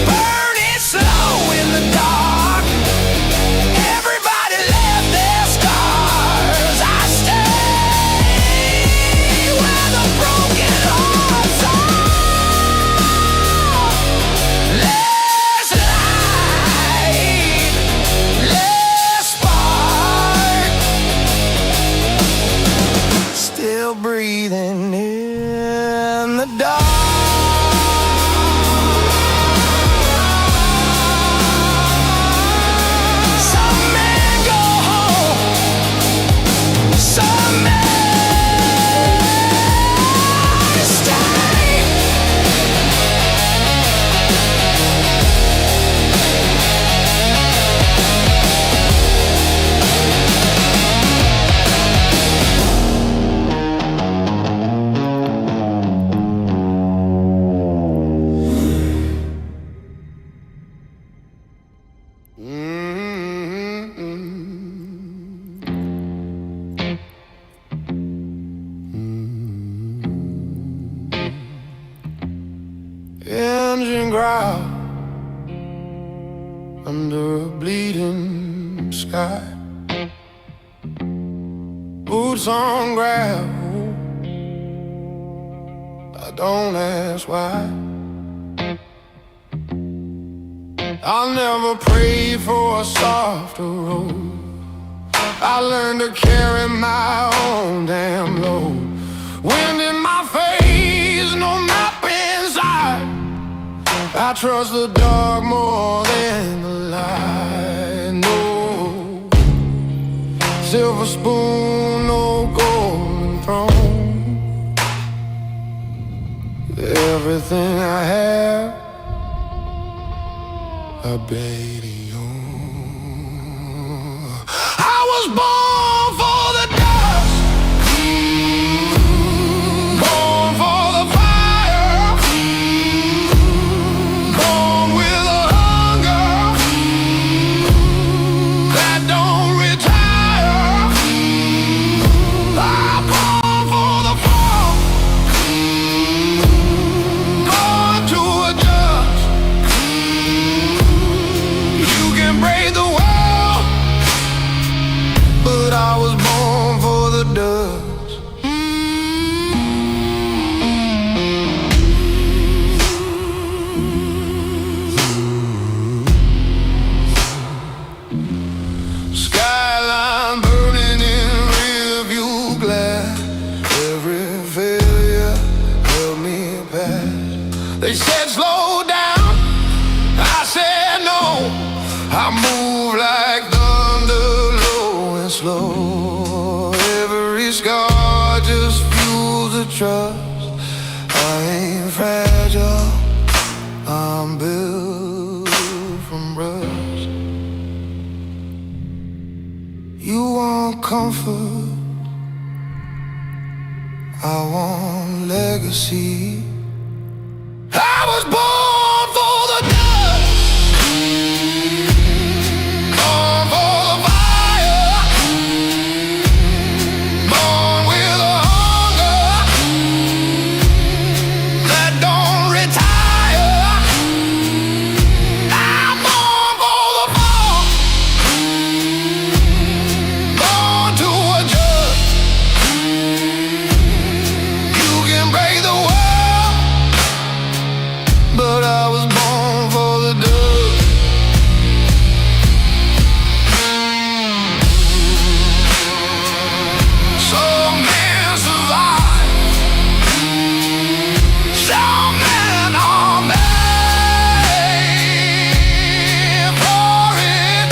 burning slow in the dark. Everybody left their scars. I stay where the broken hearts are. Last light, last spark, still breathing in the dark. Some men go home, some men stay. Engine growl under a bleeding sky. Boots on gravel, I don't ask why. I'll never pray for a softer road. I learned to carry my own damn load. Wind in my face, no map inside. I trust the dark more than the light. No silver spoon, no golden throne. Everything I have, I paid you. I was born for the dust, born for the fire, born with a hunger that don't retire. I'm born for the fall, born to adjust. You can break the world, but I was born for the dust. Skyline burning in rearview glass. Every failure held me back. They said slow down, I said no. I move like thunder low slow. Every scar just fuels the trust. I ain't fragile, I'm built from rust. You want comfort, I want legacy. I was born for the dust, born for the fire, born with a hunger that don't retire. I'm born for the fall, born to adjust. You can break the world, but I was born for the dust. Some men survive, some men are made for it.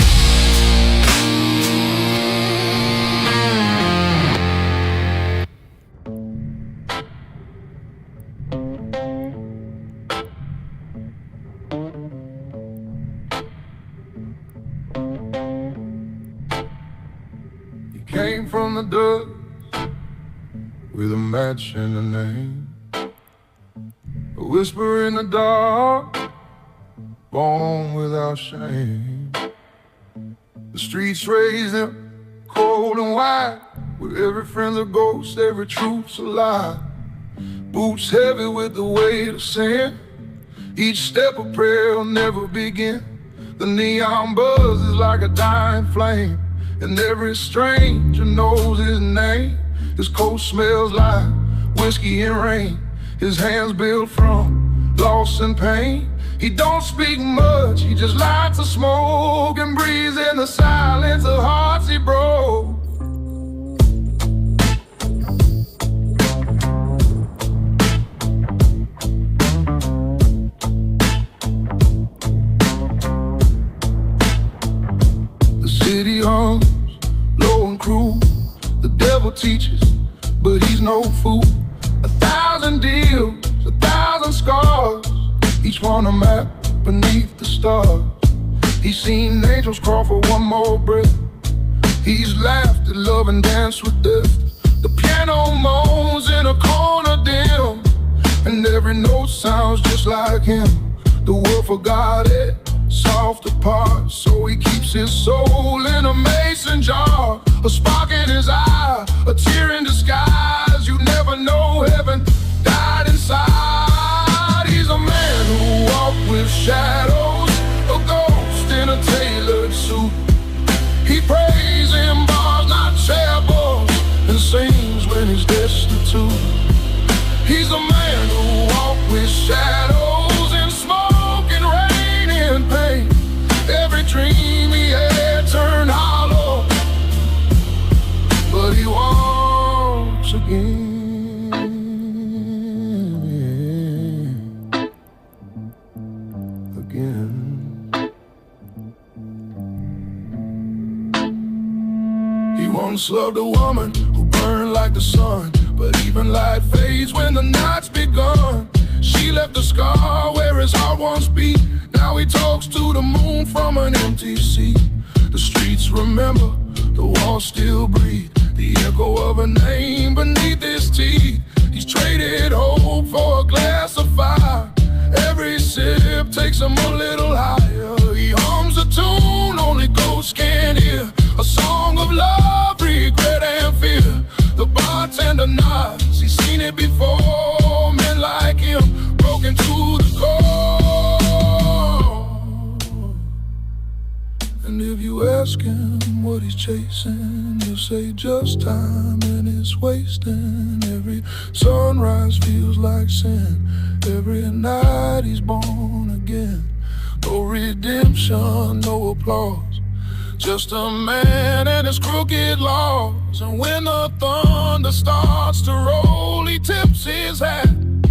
You came from the dust with a match and a name, a whisper in the dark, born without shame. The streets raised them cold and wide, with every friend's a ghost, every truth's a lie. Boots heavy with the weight of sin, each step a prayer will never begin. The neon buzz is like a dying flame, and every stranger knows his name. His coat smells like whiskey and rain, his hands built from loss and pain. He don't speak much, he just lights a smoke and breathes in the silence of hearts he broke. The city hums low and cruel, the devil teaches, but he's no fool. 1,000 deals, 1,000 scars, each one a map beneath the stars. He's seen angels crawl for one more breath. He's laughed at love and danced with death. The piano moans in a corner dim, and every note sounds just like him. The world forgot it, soft apart, so he keeps his soul in a mason jar. A spark in his eye, a tear in disguise. You never know, heaven died inside. He's a man who walked with shadows, a ghost in a tailored suit. He prays in bars, not chapels, and sings when he's destitute. He's a man who walked with shadows in smoke and rain and pain. Every dream he had turned hollow, but he walks again. He once loved a woman who burned like the sun, but even light fades when the night's begun. She left a scar where his heart once beat. Now he talks to the moon from an empty seat. The streets remember, the walls still breathe, the echo of a name beneath his teeth. He's traded hope for a glass of fire. Every sip takes him a little higher. He hums a tune only ghosts can hear, a song of love, regret and fear. The bartender nods, he's seen it before. Men like him broken to the core. And if you ask him what he's chasing, he'll say just time and it's wasting. Every sunrise feels like sin, every night he's born again. No redemption, no applause, just a man and his crooked laws. And when the thunder starts to roll, he tips his hat and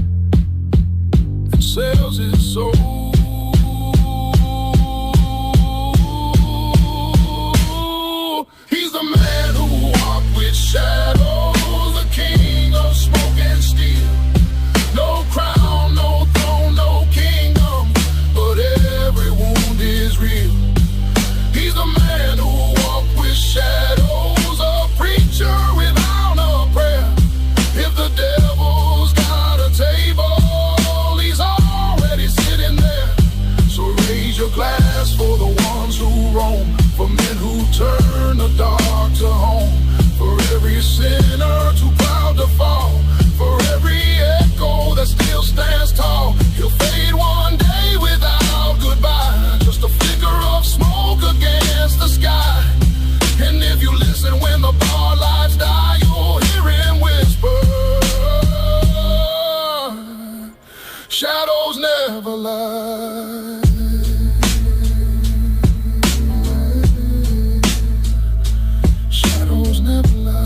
sells his soul. He's the man with shadows, the king of smoke and steel. No crown, no throne, no kingdom, but every wound is real. He's the man who walked with shadows, a preacher without a prayer. If the devil's got a table, he's already sitting there. So raise your glass for the ones who roam, for men who turn the dark to home, for every sinner too proud to fall, for every echo that still stands tall. He'll fade one day without goodbye, just a flicker of smoke against the sky. And if you listen when the bar lights die, you'll hear him whisper, shadows never lie. Shadows never lie.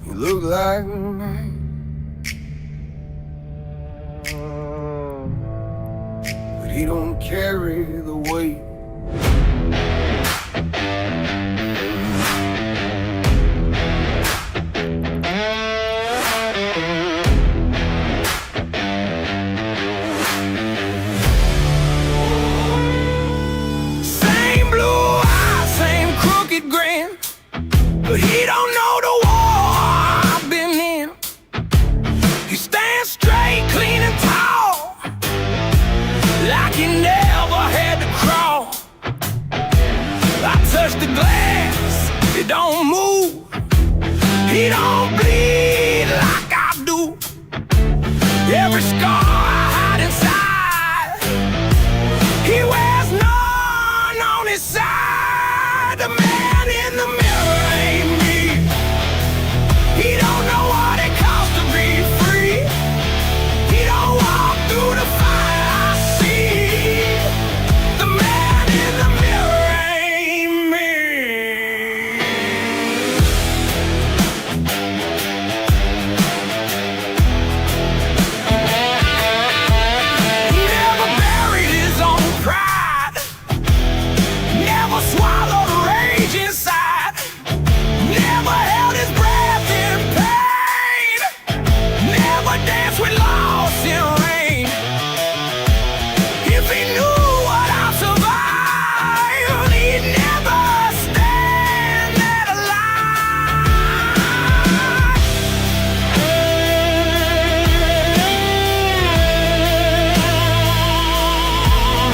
You look like me, but he don't carry the weight. Same blue eyes, same crooked grin, but he don't know the war I've been in. He stands straight, clean and tall, like he never had to crawl. I touch the glass, it don't move. He don't bleed like I do. Every scar I hide inside, he wears none on his side. The man in the mirror ain't me. He don't know what it costs to be free. He don't walk through the fire I see. The man in the mirror ain't me. He never buried his own pride, never swallowed rage inside, never held his breath in pain, never danced with loss in rain. If he knew what I survived, he'd never stand that alive.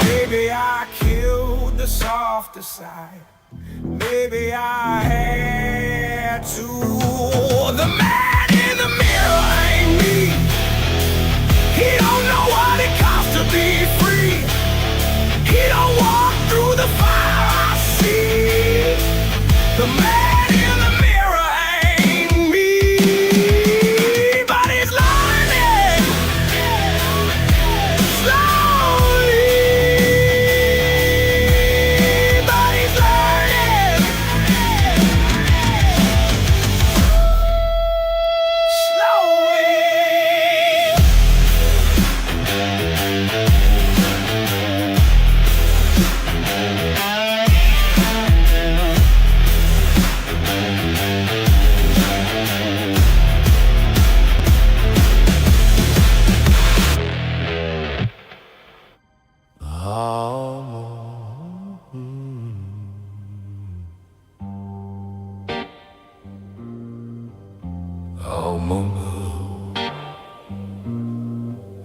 Maybe I killed the softer side. Maybe I had to. The man in the mirror ain't me. He don't know what it costs to be free. He don't walk through the fire I see. The man in the mirror ain't me. But he's learning slowly. But he's learning slowly.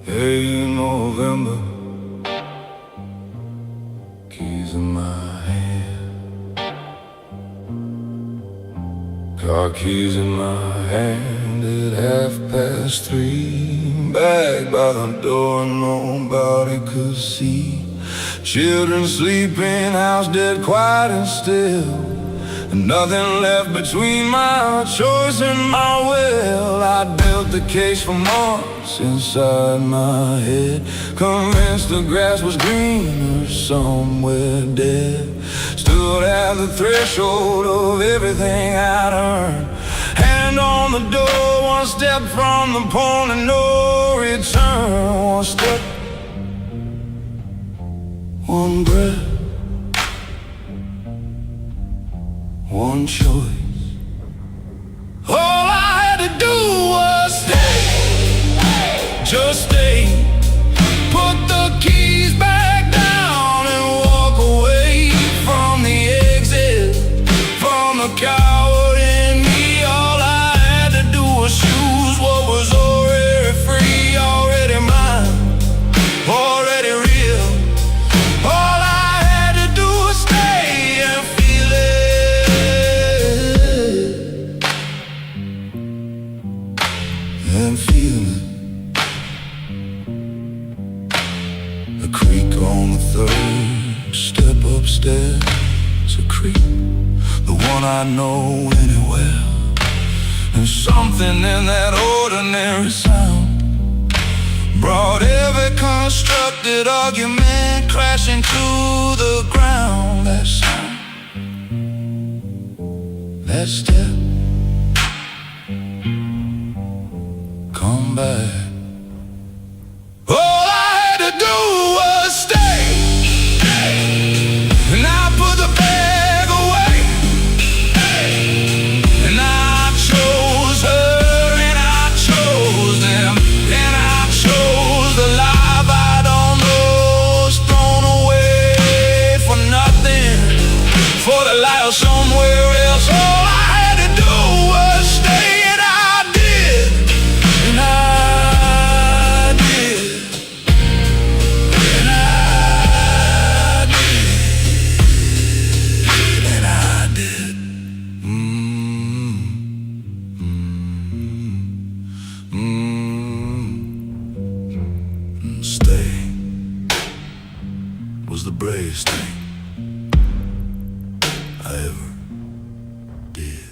Hey, November, keys in my hand, car keys in my hand at 3:30. Back by the door, nobody could see. Children sleeping, house dead quiet and still. And nothing left between my choice and my will. I built the case for months inside my head, convinced the grass was greener somewhere dead. Stood at the threshold of everything I'd earned, and hand on the door, one step from the point of no return. One step, one breath, one choice. All I had to do was stay, just stay. Put the keys back down and walk away from the exit, from the coward in me. All I had to do was choose what was already free, already mine, already real. All I had to do was stay and feel it, and feel it. A creak on the third step upstairs, a creak, the one I know anywhere. There's something in that ordinary sound, brought every constructed argument crashing to the ground. That sound, that step, come back. All I had to do was stay, and I put the bag away, and I chose her, and I chose them, and I chose the life I don't know was thrown away for nothing, for the life somewhere else. All I had to do was stay, and I did, and I did, and I did, and I did. Stay was the bravest thing I ever did.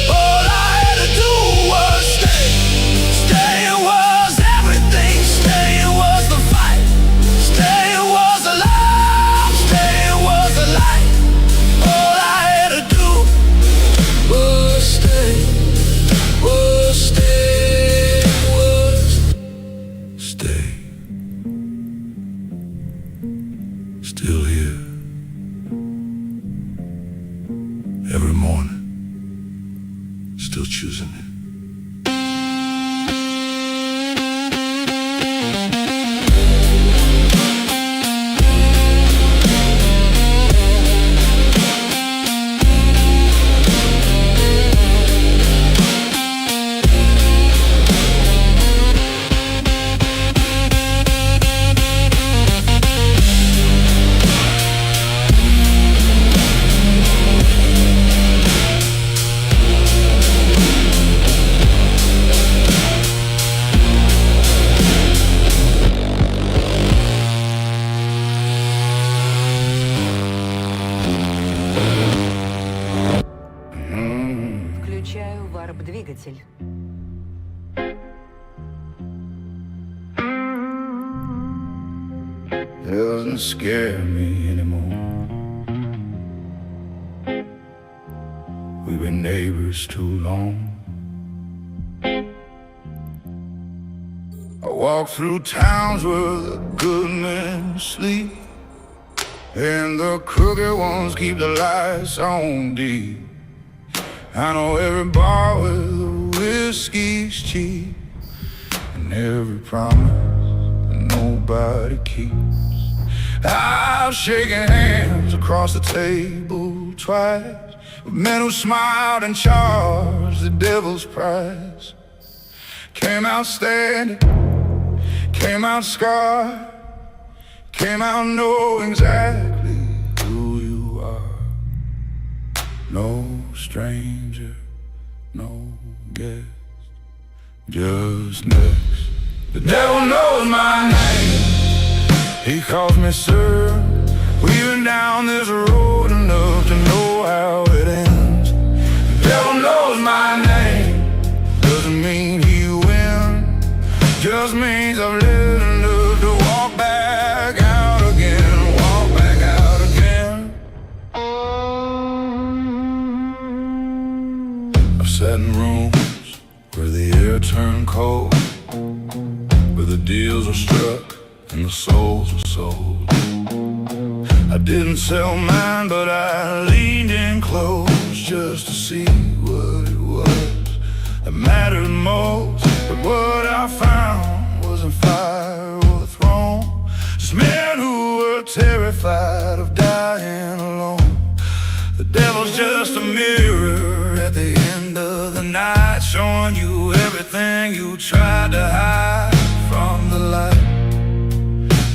All I had to do was stay. Staying was everything. Staying was the fight. Staying was the love. Staying was the light. All I had to do was stay. Was stay. Was stay. Still here. Every morning. Still choosing it. Включаю варп-двигатель. Doesn't scare me anymore. We've been neighbors too long. I walk through towns where the good men sleep, and the crooked ones keep the lights on deep. I know every bar where the whiskey's cheap, and every promise that nobody keeps. I've shaken hands across the table twice with men who smiled and charged the devil's price. Came out standing, came out scarred, came out knowing exactly who you are. No stranger, no guest, just next. The devil knows my name. He calls me sir. We've been down this road enough to know how it ends. The devil knows my name, doesn't mean he wins. Just means I've lived enough to walk back out again, walk back out again. I've sat in rooms where the air turned cold, where the deals were struck and the souls were sold. I didn't sell mine, but I leaned in close just to see what it was that mattered most. But what I found wasn't fire or the throne, just men who were terrified of dying alone. The devil's just a mirror at the end of the night, showing you everything you tried to hide from the light.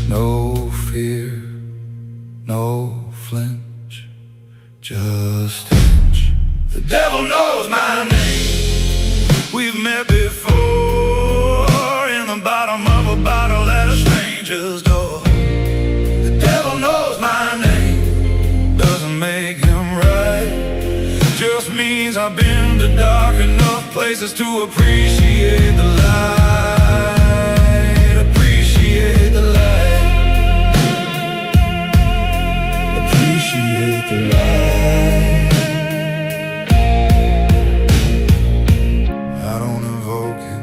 No fear, no flinch, just inch. The devil knows my name. We've met before in the bottom of a bottle at a stranger's door. The devil knows my name, doesn't make him right, just means I've been to dark enough places to appreciate the light, appreciate the light. Appreciate the light. I don't invoke it,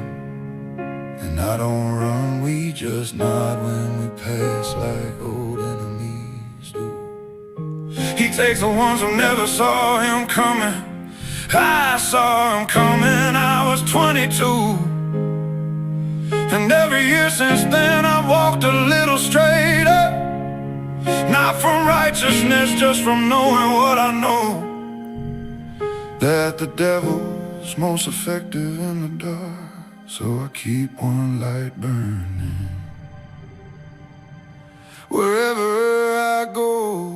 and I don't run. We just nod when we pass like old enemies do. He takes the ones who never saw him coming. I saw him coming, I was 22. And every year since then I've walked a little straighter. Not from righteousness, just from knowing what I know, that the devil's most effective in the dark. So I keep one light burning wherever I go.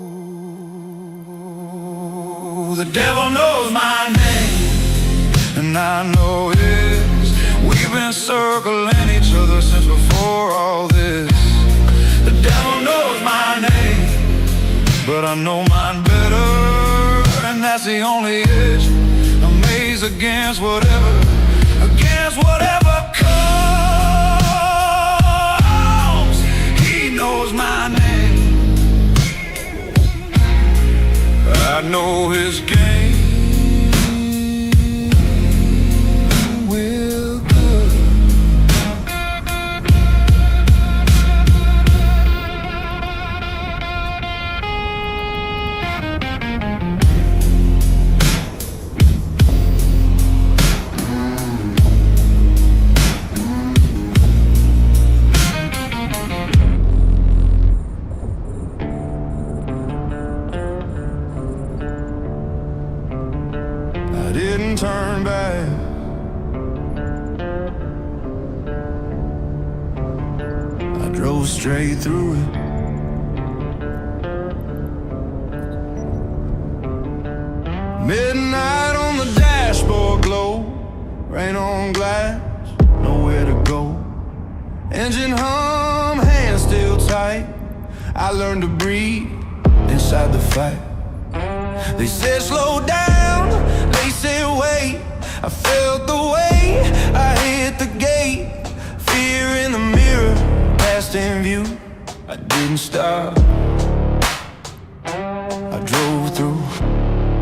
The devil knows my name, and I know his. We've been circling each other since before all this. The devil knows my name, but I know mine better, and that's the only edge. Amazed against whatever comes. He knows my name, I know his game. I didn't turn back, I drove straight through it. Midnight on the dashboard glow, rain on glass, nowhere to go. Engine hum, hands still tight, I learned to breathe inside the fight. They said slow down, they said wait. I felt the way, I hit the gate. Fear in the mirror, past in view. I didn't stop, I drove through.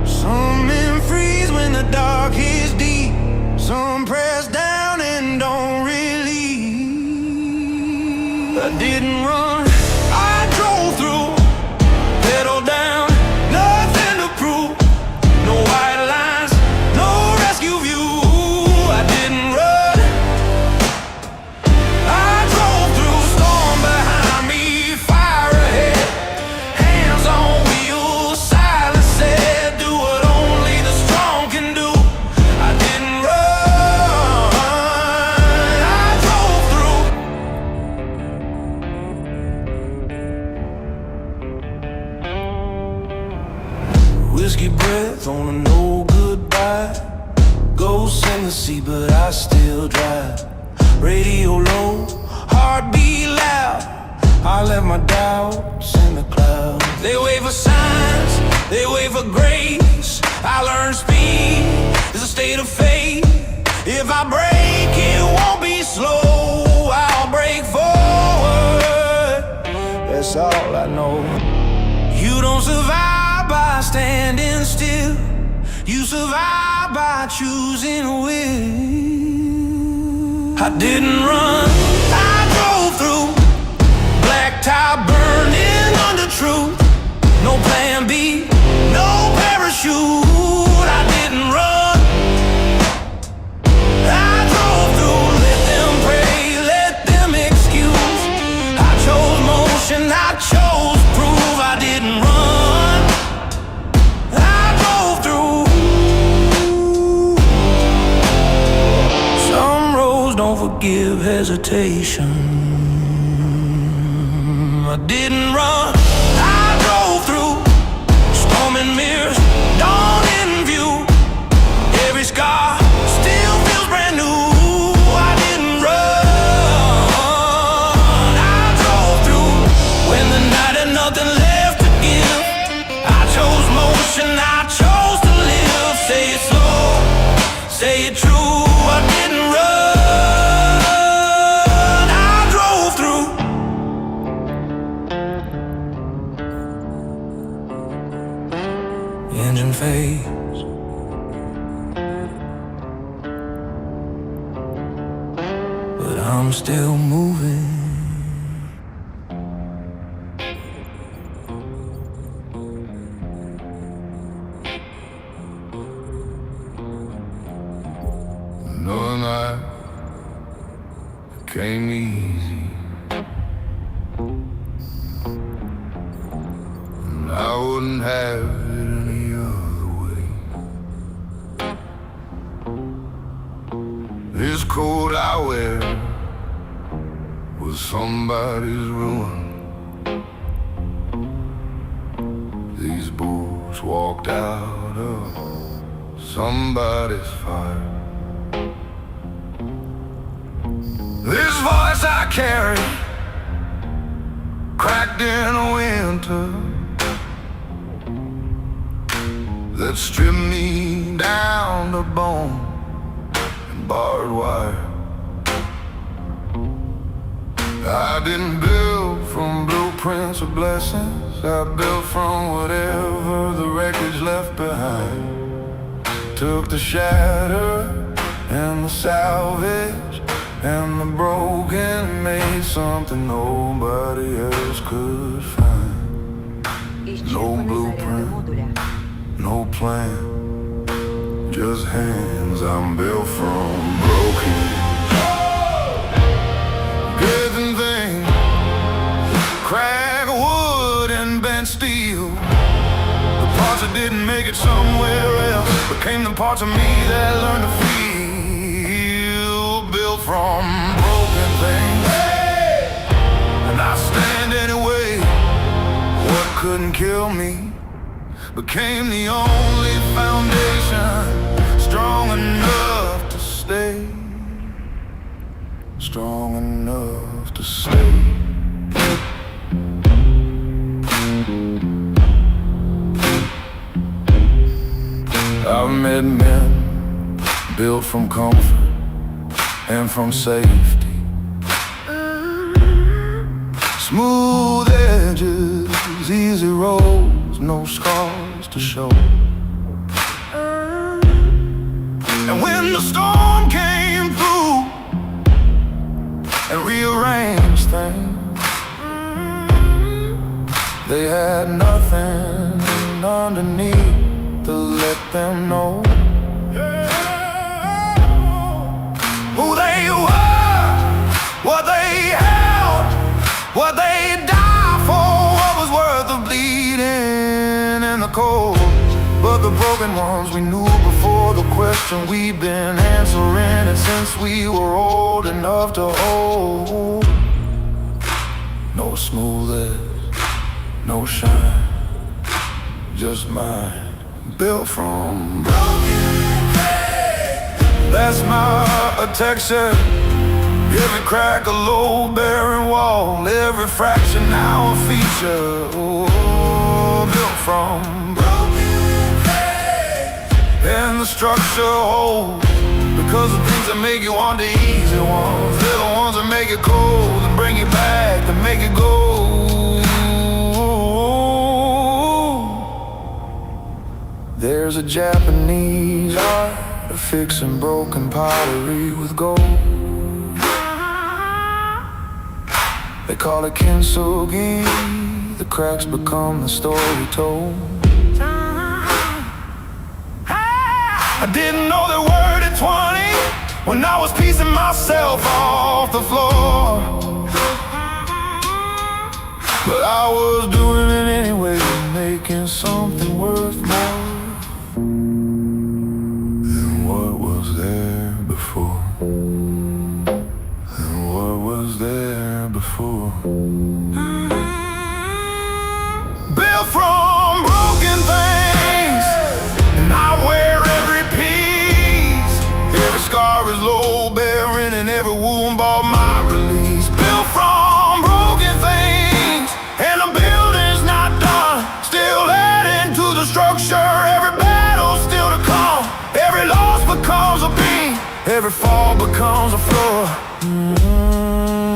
Some men freeze when the dark is deep, some press down and don't release. I didn't run, I drove through, pedal down. Whiskey breath on a no goodbye. Ghosts in the sea, but I still drive. Radio low, heartbeat loud. I left my doubts in the clouds. They wait for signs, they wait for grace. I learned speed is a state of faith. If I break, it won't be slow. I'll break forward. That's all I know. You don't survive by standing still. You survive by choosing a will. I didn't run, I drove through. Black tie burning under truth. No plan B, no parachute. I didn't run, I drove through. Let them pray, let them excuse. I chose motion, I chose proof. I didn't run, I drove through. Some roads don't forgive hesitation. I didn't run, I drove through. Storming mirrors, dawn in view. Every scar still feels brand new. I didn't run, I drove through. When the night had nothing left to give, I chose motion, I chose to live. Say it slow, say it true. I didn't run, I drove through. Engine fades, but I'm still moving. Another night came easy, and I wouldn't have it any other way. This coat I wear was somebody's ruin. These boots walked out of somebody's fire. This voice I carry, cracked in a winter that stripped me down to bone and barbed wire. I didn't build from blueprints or blessings. I built from whatever the wreckage left behind. Took the shatter and the salvage and the broken, made something nobody else could find. No blueprint, no plan, just hands. I'm built from broken goods and things, cracked wood and bent steel. The parts that didn't make it somewhere else became the parts of me that learned to feel. Built from broken things, and I stand anyway. What couldn't kill me became the only foundation, strong enough to stay, strong enough to stay. I've met men built from comfort and from safety, smooth edges, easy roads, no scars to show. And when the storm came through and rearranged things, they had nothing underneath to let them know who they were, what they held, what they died for, what was worth the bleeding and the cold. But the broken ones we knew before the question, we've been answering it since we were old enough to hold. No smooth edge, no shine, just mine, built from broken. That's my texture, Every crack a load-bearing wall, every fraction now a feature, built from broken things. And the structure holds, because the things that make you want the easy ones, they're the ones that make it cold and bring it back, to make it go. There's a Japanese art of fixing broken pottery with gold. They call it kintsugi, the cracks become the story told. I didn't know the word at 20, when I was piecing myself off the floor. But I was doing it anyway, making something worth more than what was there before. Than what was there before. Built from broken things, and I wear every piece. Every scar is load-bearing, and every wound brought my release. Built from broken things, and the building's not done. Still adding to the structure, every battle's still to come. Every loss becomes a beam, every fall becomes a floor.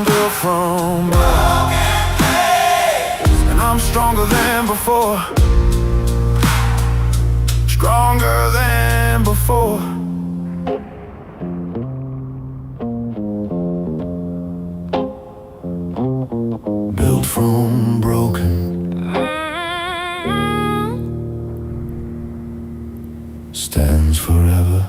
Built from broken things, and I'm stronger than before. Stronger than before. Built from broken. Stands forever.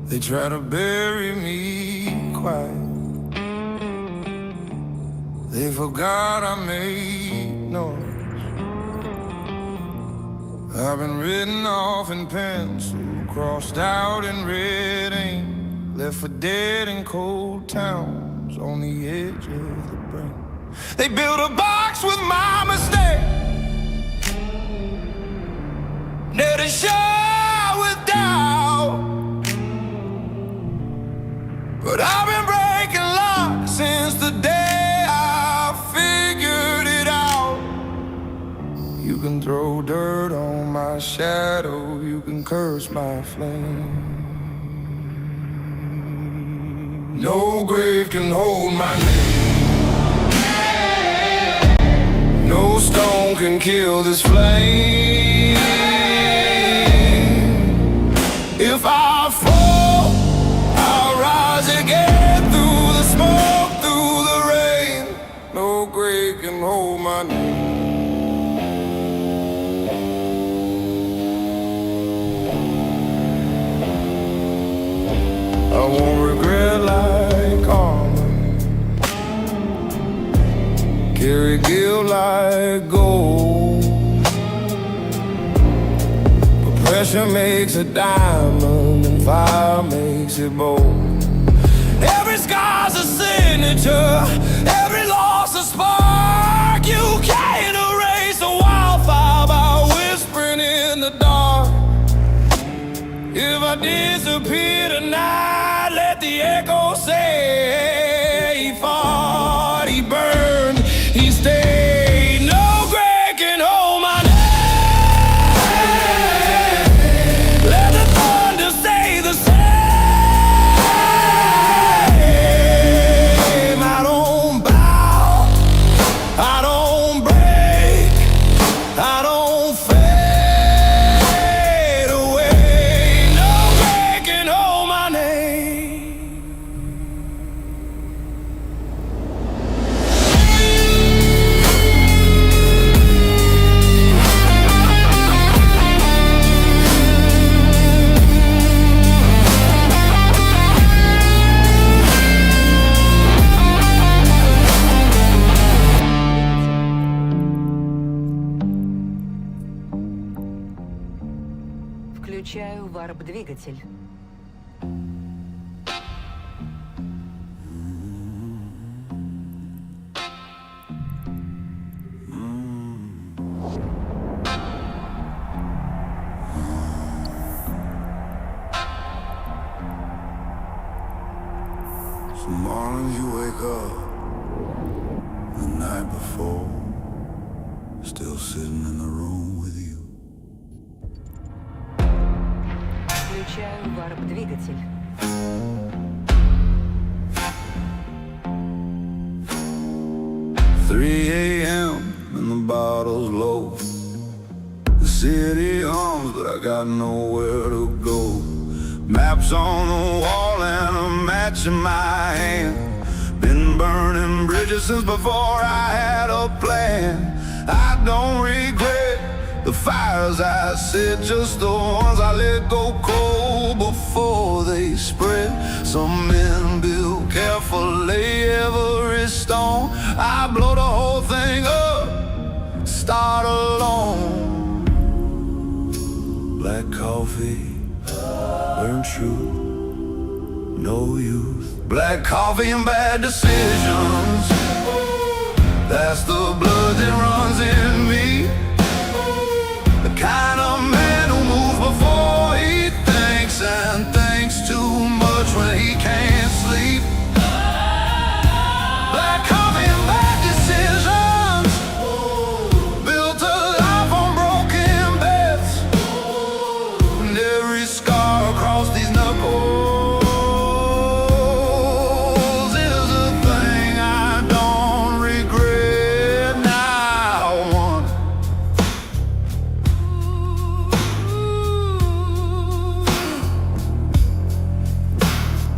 They try to bury me quiet. They forgot I made noise. I've been written off in pencil, crossed out in red ink, left for dead in cold towns on the edge of the brain. They built a box with my mistake, let it show with doubt. But I've been breaking locks since the day I figured it out. You can throw dirt on my shadow, you can curse my flame. No grave can hold my name. No stone can kill this flame. If I fall, I'll rise again through the smoke, through the rain. No grave can hold my name. I won't regret like armor, carry guilt like gold. But pressure makes a diamond and fire makes it bold. Every scar's a signature, every loss a spark. You can't erase a wildfire by whispering in the dark. If I disappear tonight, let the echo say he fought, he burned, he stayed. No grave can hold my name. Let the thunder say the same. I don't bow, I don't break, I don't fade away. No grave can hold my name. Включаю варп-двигатель. Some mornings you wake up the night before, still sitting in the room with you. Включаю варп-двигатель. 3 a.m. and the bottle's low. The city hums, but I got nowhere to go. Maps on the wall and a match in my hand. Been burning bridges since before I had a plan. I don't regret the fires I set, just the ones I let go cold before they spread. Some men build carefully every stone. I blow the whole thing up, start alone. Black coffee, burn truth, no youth. Black coffee and bad decisions, that's the blood that runs in me. The kind of man who moves before he thinks, and thinks too much when he can't sleep. Black coffee and bad decisions, built a life on broken beds, and every scar across these knuckles is a thing I don't regret. Now one.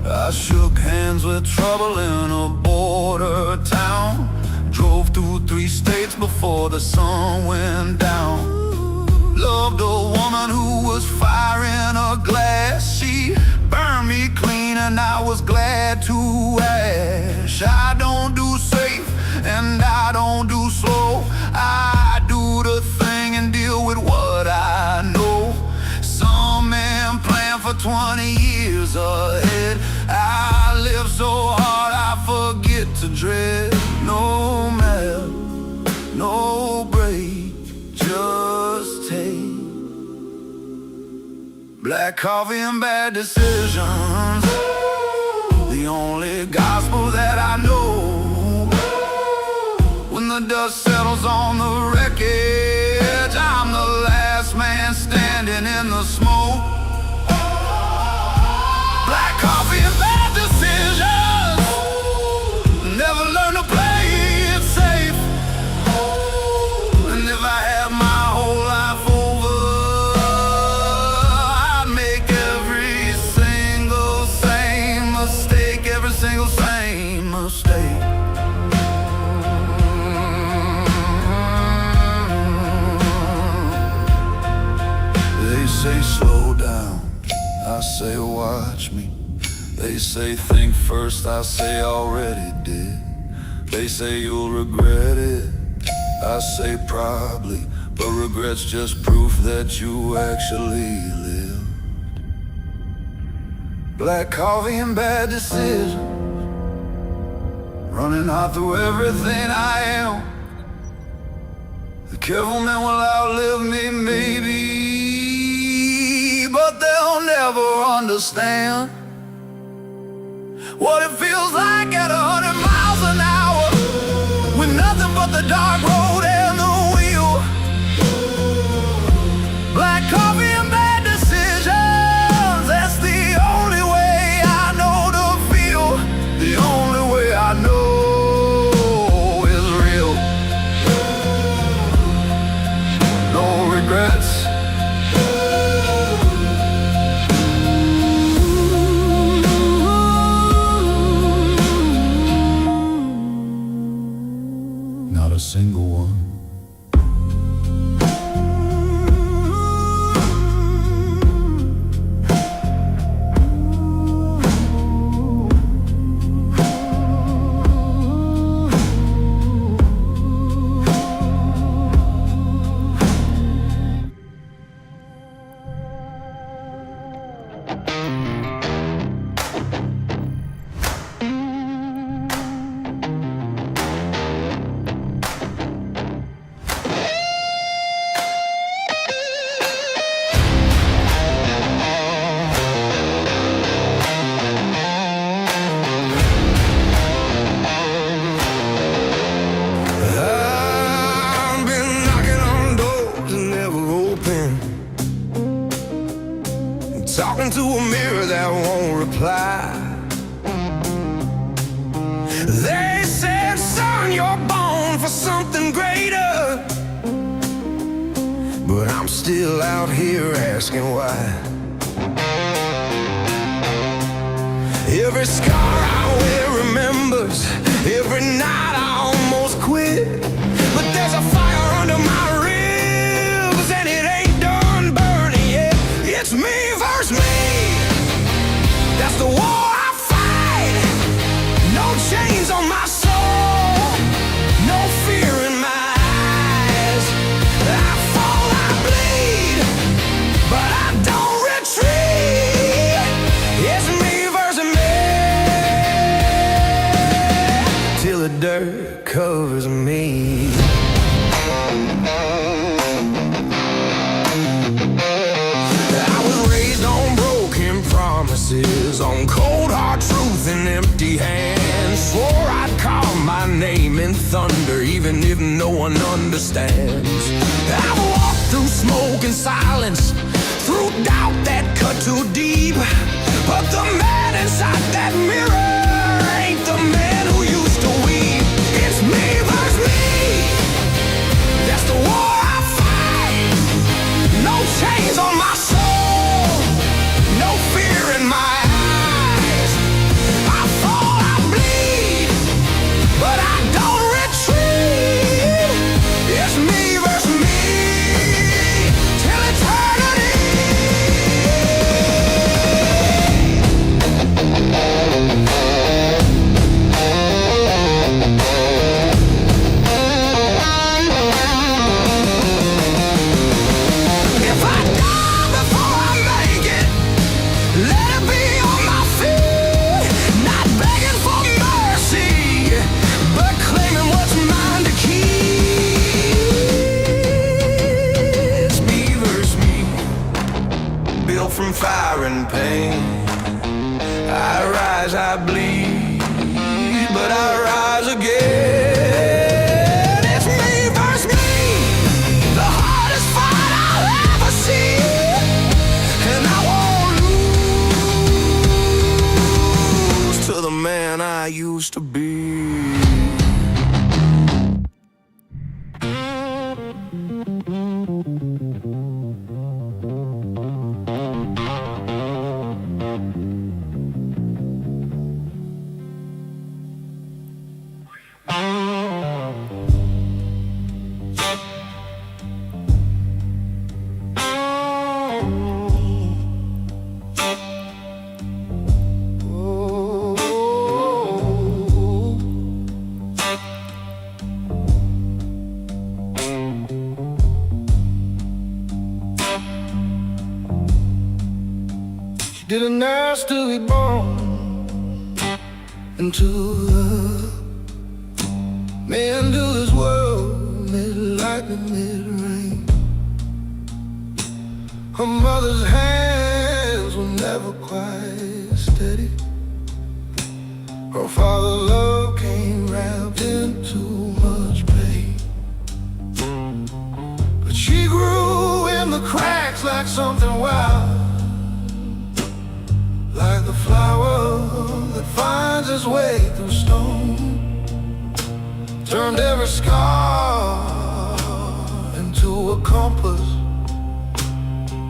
I shook hands with trouble in a border town. Drove through 3 states before the sun went down. Loved a woman who was fire in a glass. She burned me clean and I was glad to ash. I don't do safe and I don't do slow. I do the thing and deal with what I know. Some men plan for 20 years ahead. I live so hard I forget to dread. No map, no break, just take. Black coffee and bad decisions, the only gospel that I know. When the dust settles on the wreckage, I'm the last man standing in the smoke. Black coffee and bad decisions, never learn to play it safe. And if I had my whole life over, I'd make every single same mistake, every single same mistake. They say slow down, I say watch me. They say think first, I say already did. They say you'll regret it, I say probably. But regret's just proof that you actually lived. Black coffee and bad decisions, running out through everything I am. The careful men will outlive me maybe, but they'll never understand what it feels like at 100 miles an hour, with nothing but the dark road and the wheel. Black coffee and bad decisions, that's the only way I know to feel. The only way I know is real. No regrets. Not a single that won't reply. They said, son, you're born for something greater, but I'm still out here asking why. Every scar I wear remembers, every night I almost quit, but there's a fire under my ribs and it ain't done burning yet. It's me versus me, that's the war I fight. No chains on my soul, no fear in my eyes. I fall, I bleed, but I don't retreat. It's me versus me, till the dirt covers me. I was raised on broken promises, on cold hard truth and empty hands. Swore I'd call my name in thunder, even if no one understands. I've walked through smoke and silence, through doubt that cut too deep, but the man inside that mirror ain't the man who used to weep. It's me versus me, that's the war I fight. No chains on my soul, no fear in my eyes. I fall, I bleed, but I don't retreat. It's me versus me, till eternity. If I die before I make it, let it be on my feet. Not begging for mercy, but claiming what's mine to keep. It's me versus me, built from fire and pain. I rise, I bleed, but I rise again. It's me versus me, the hardest fight I'll ever see, and I won't lose to the man I used to be. Didn't ask to be born into a man to this world, made lightning, made rain. Her mother's hands were never quite steady. Her father's love came wrapped in too much pain. But she grew in the cracks like something wild, like the flower that finds its way through stone. Turned every scar into a compass,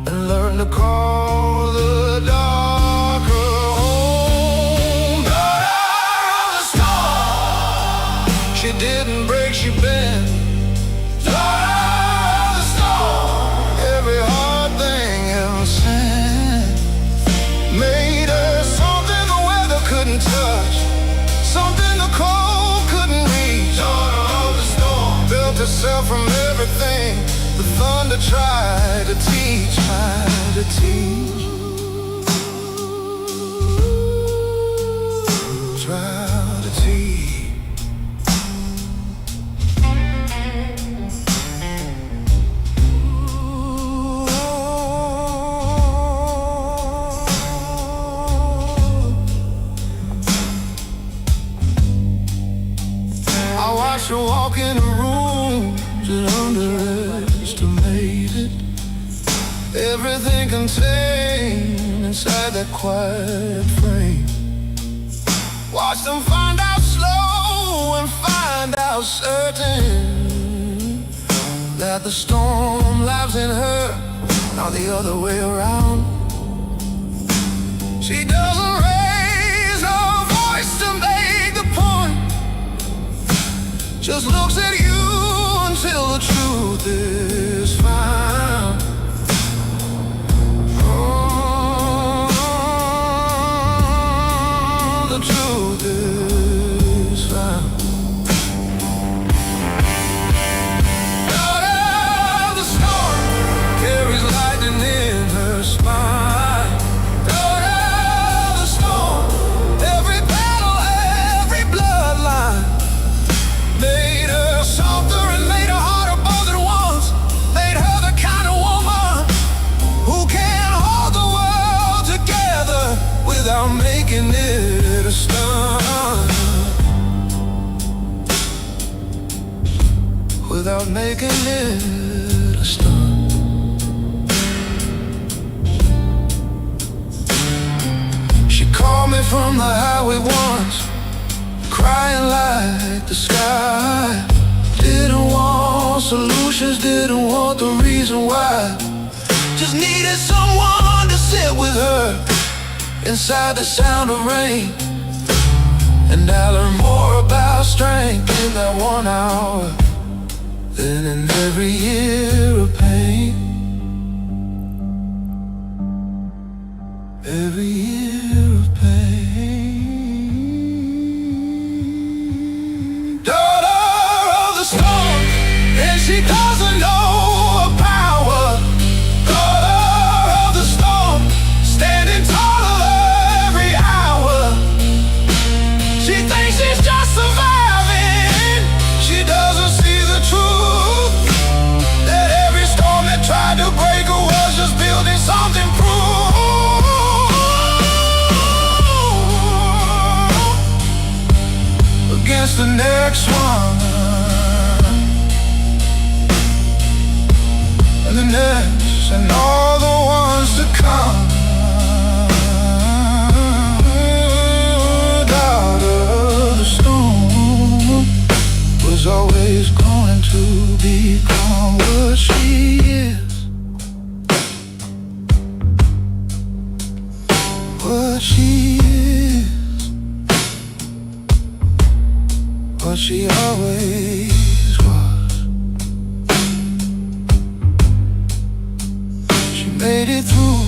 and learned to call the darker home. Daughter of the storm, she didn't break, she bent. Daughter of the storm, every hard thing ever sent made her something the weather couldn't touch, something the cold couldn't reach. Daughter of the storm, built herself from everything the thunder tried to teach, tried to teach, tried to teach. I watched her walk in a room that underestimated everything contained and inside that quiet frame. Watch them find out slow and find out certain that the storm lives in her, not the other way around. She doesn't raise her voice to make the point, just looks at you until the truth is found. The truth is found. Daughter of the storm carries lightning in her spine. Daughter of the storm, every battle, every bloodline made her softer and made her harder both at once. Made her the kind of woman who can hold the world together without making it a stunt. Without making it a stunt. She called me from the highway once, crying like the sky. Didn't want solutions, didn't want the reason why. Just needed someone to sit with her inside the sound of rain. And I learned more about strength in that 1 hour than in every year of pain. Every year of pain. Daughter of the storm, and she doesn't know her power. Daughter of the storm, standing taller every hour. She thinks she's just surviving. She doesn't see the truth, that every storm that tried to break her was just building something proof. Against the next one, and the next, and all the ones to come. Daughter of the storm was always going to become what she is. What she is. What she always was. She made it through.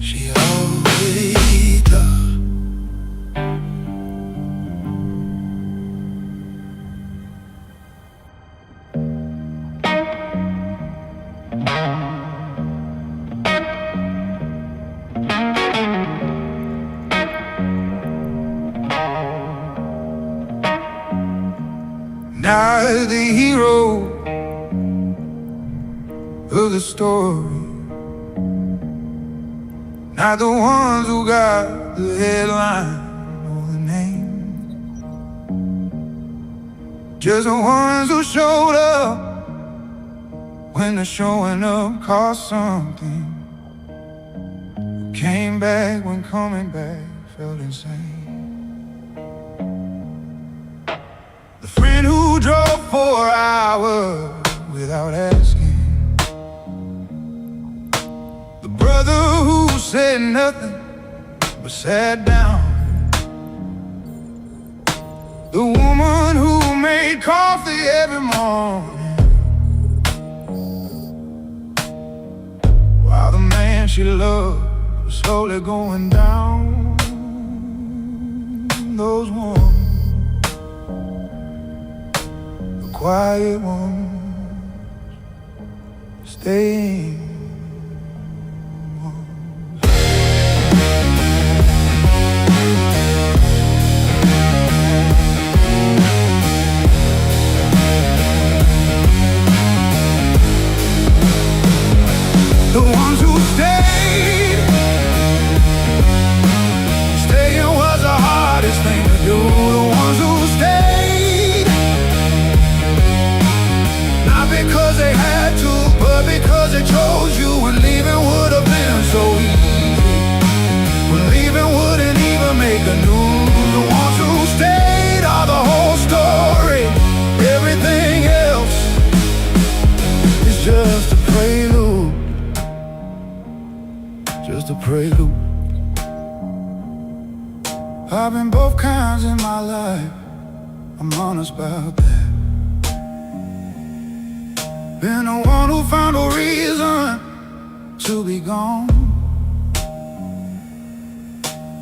She always does. Not the hero of the story, not the ones who got the headline or the name, just the ones who showed up when the showing up cost something, who came back when coming back felt insane. The friend who drove 4 hours without asking, the brother who said nothing but sat down, the woman who made coffee every morning, while the man she loved was slowly going down. Those ones, quiet ones, staying ones. The ones who stayed, staying was the hardest thing to do. The ones who stayed, not because they had to, but because they chose just a prelude. I've been both kinds in my life, I'm honest about that. Been the one who found a reason to be gone.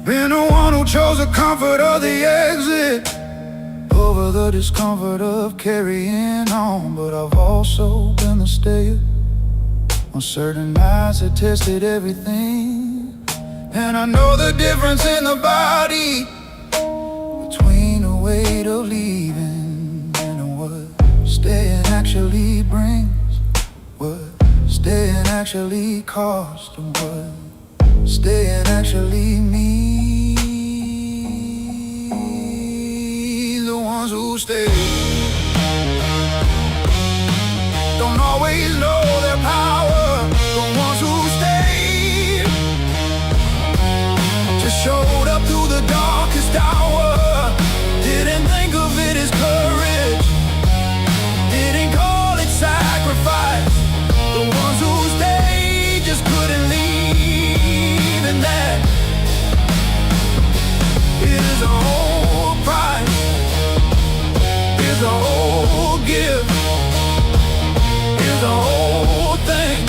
Been the one who chose the comfort of the exit over the discomfort of carrying on. But I've also been the stayer on certain nights that tested everything. And I know the difference in the body between the weight of leaving and what staying actually brings, what staying actually costs, and what staying actually means. The ones who stay don't always know their power. The ones who stay just showed up through the darkest hour. Didn't think of it as courage, didn't call it sacrifice. The ones who stay just couldn't leave, and that is a whole price, is a whole gift, is a whole thing.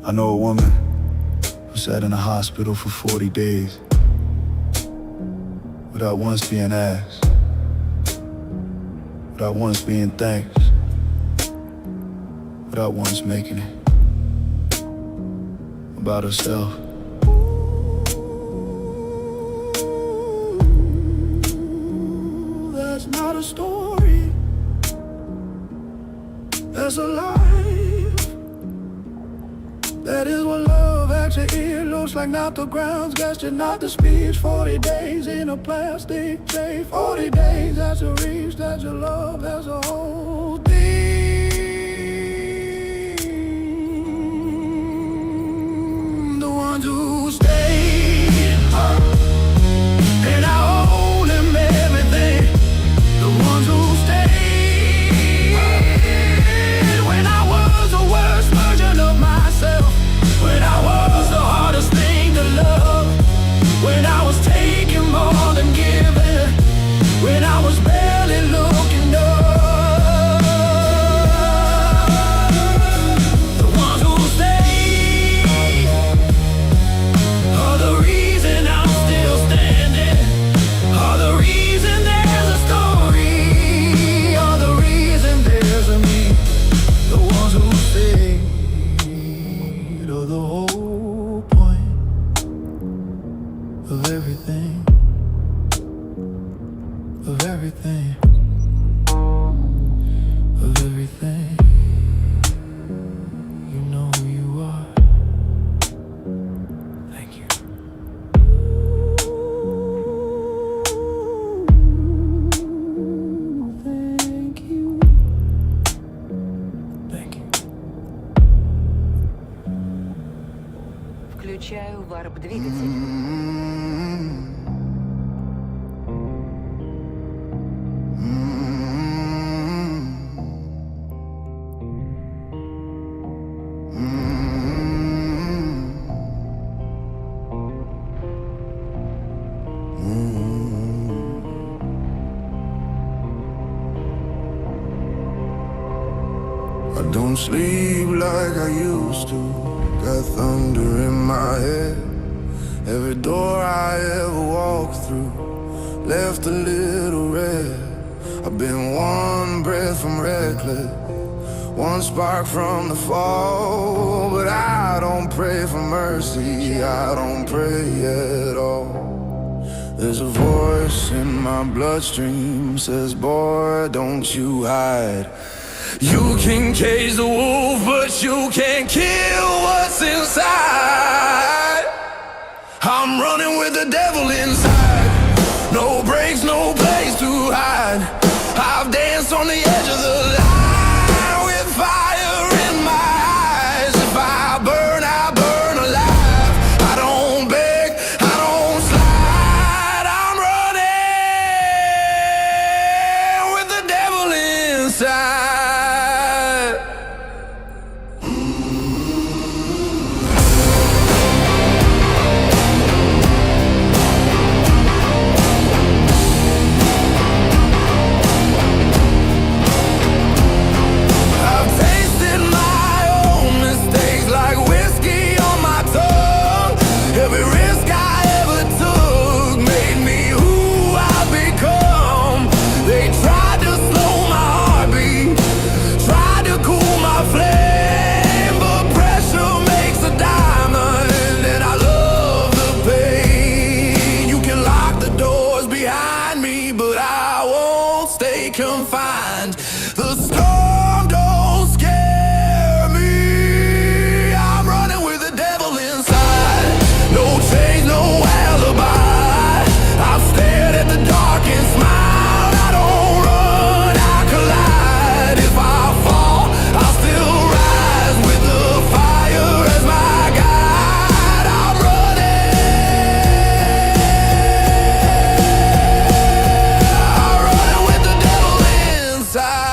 I know a woman who sat in a hospital for 40 days without once being asked, without once being thanked, without once making it about herself. That's not a story, that's a life. That is what love actually is. Looks like not the grounds, gesture, not the speech. 40 days in a plastic safe. 40 days, that's a reach, that's your love, that's a whole thing. The ones who stay, and I owe them everything. The ones who stay when I was the worst version of myself, when I was the hardest thing to love, when I was taking more than giving, when I was barely looking up. The ones who stay are the reason I'm still standing, are the reason there's a story, are the reason there's a me. The ones who stay are the whole point of everything, of everything, of everything. You know who you are. Thank you. Thank you. Thank you. Включаю варп-двигатель. I don't sleep like I used to. Got thunder in my head. Every door I ever walked through left a little red. I've been one breath from reckless, one spark from the fall. But I don't pray for mercy, I don't pray at all. There's a voice in my bloodstream says, boy, don't you hide. You can cage the wolf, but you can't kill what's inside. I'm running with the devil inside. No brakes, no place to hide. I've danced on the edge of the line. inside. I've tasted my own mistakes like whiskey on my tongue. Every risk I ever took made me who I've become. They tried to slow my heartbeat, tried to cool my flame, but pressure makes a diamond, and I love the pain. You can lock the doors behind me, but I won't stay confined. The storm don't scare me. I'm running with the devil inside. No change, no alibi. I've stared at the dark and smiled. I don't run, I collide. If I fall, I'll still rise with the fire as my guide. I'm running with the devil inside.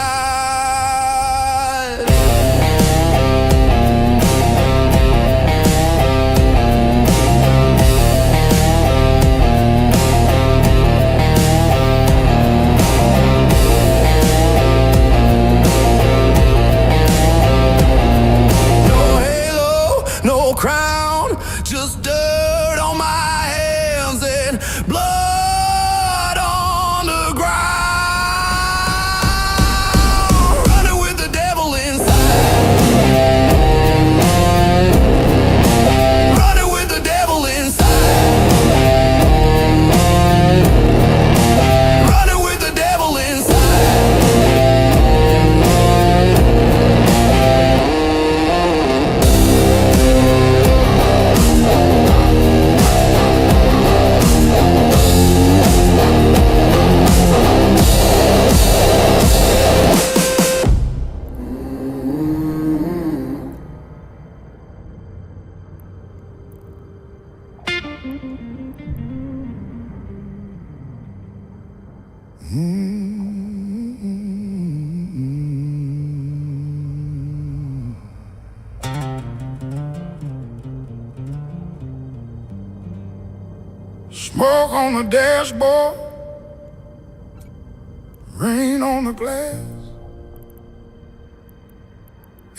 No halo, no crown, just dirt on my hands and blood on the ground. Running with the devil inside. Running with the devil inside. Running with the devil inside. Smoke on the dashboard, rain on the glass.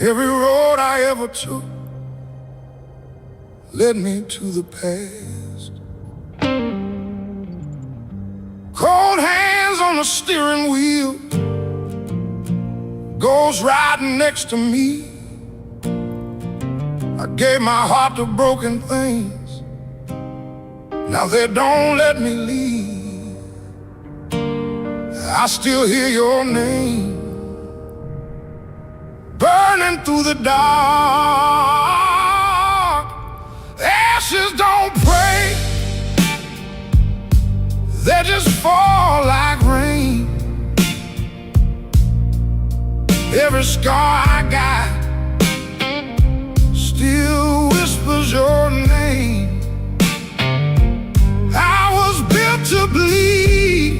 Every road I ever took led me to the past. Cold hands on the steering wheel, ghost riding next to me. I gave my heart to broken things, now they don't let me leave. I still hear your name burning through the dark. Ashes don't pray, they just fall like rain. Every scar I got still whispers your name. I was built to bleed,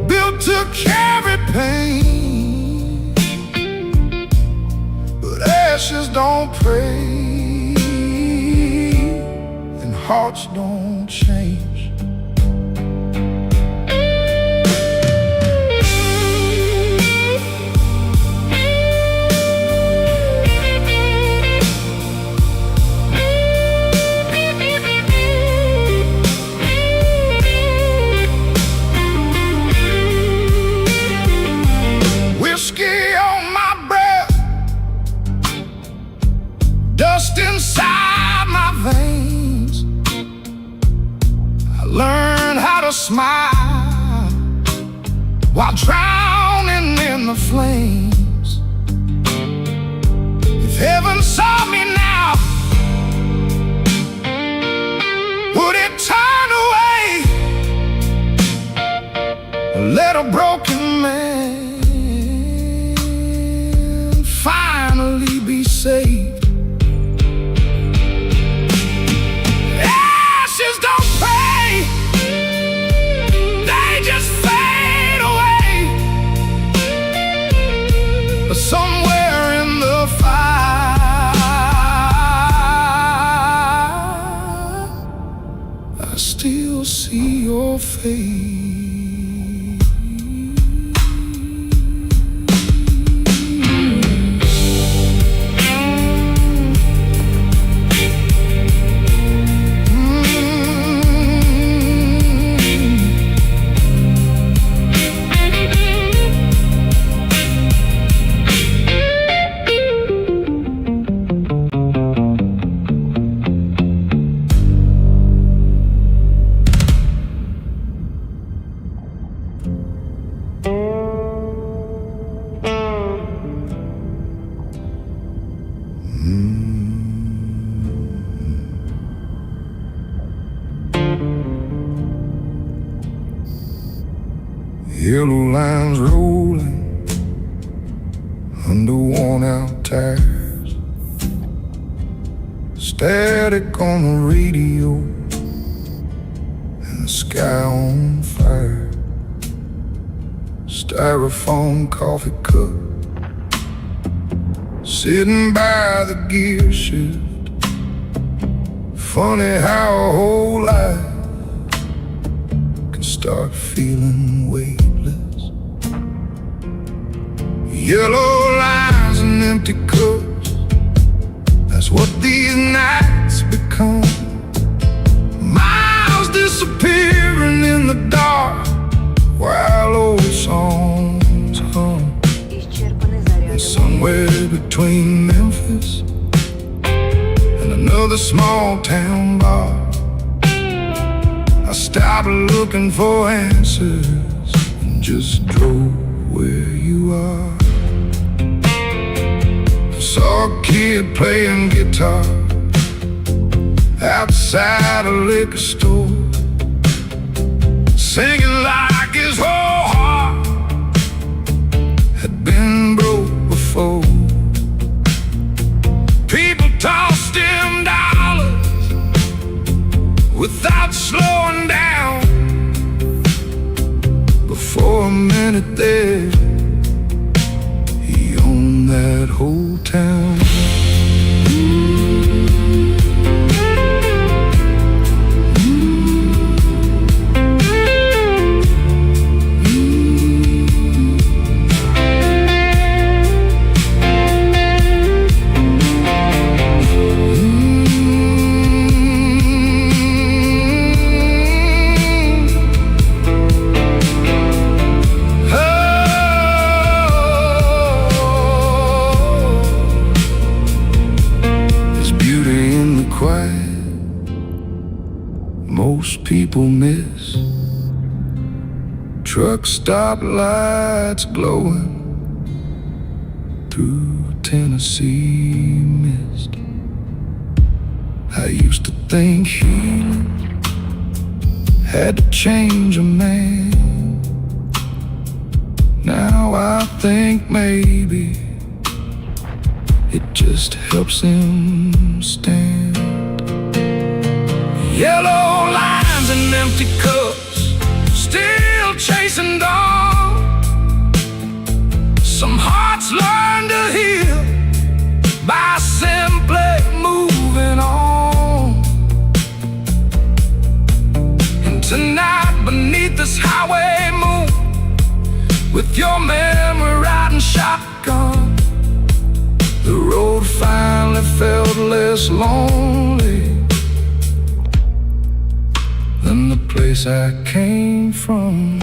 built to carry pain, but ashes don't pray, and hearts don't change. Dust inside my veins. I learned how to smile while drowning in the flames. If heaven saw me now, would it turn away? Let a broken man finally be saved. fade. Yellow lines rolling under worn-out tires, static on the radio and the sky on fire. Styrofoam coffee cup sitting by the gear shift. Funny how a whole life can start feeling weightless. Yellow lines and empty cups, that's what these nights become. Miles disappearing in the dark while old songs hum. And somewhere between Memphis and another small town bar, I stopped looking for answers and just drove where you are. Saw a kid playing guitar outside a liquor store, singing like his whole heart had been broke before. People tossed him dollars without slowing down. Before a minute there, he owned that whole town. Most people miss truck stop lights glowing through Tennessee mist. I used to think healing had to change a man. Now I think maybe it just helps him stand. Yellow lines and empty cups, still chasing dawn. Some hearts learn to heal by simply moving on. And tonight beneath this highway moon, with your memory riding shotgun, the road finally felt less lonely than the place I came from.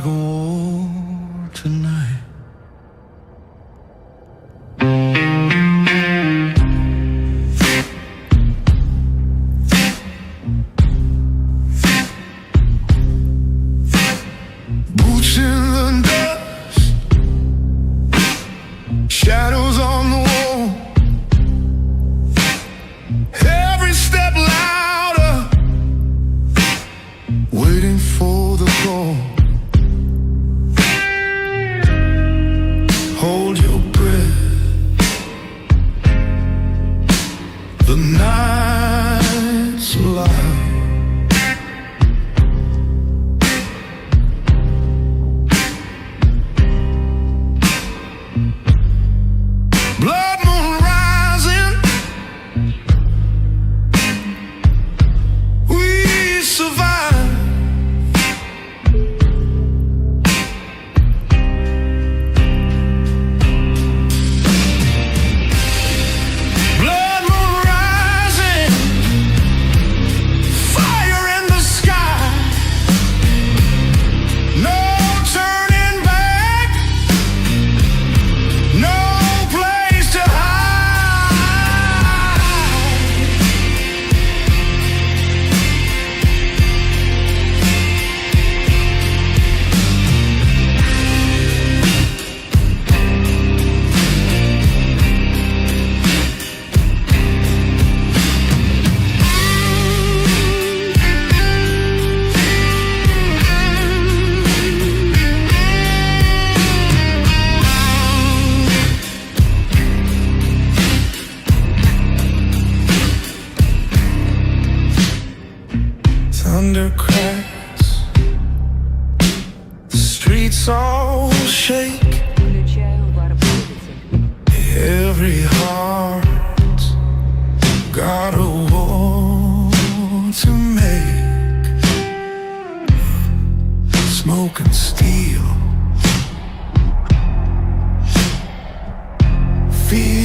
like a war tonight. Boots in the dust, shadows on the wall, every step louder, waiting for the call. Hold your breath, the night's alive. Blood moon rising, we survive. Blood moon rising, fire in the sky. No turning back, no place to hide. Thunder cracks, the streets all shake, Включаю варп-двигатель. every heart got a war to make. Smoke and steel, feel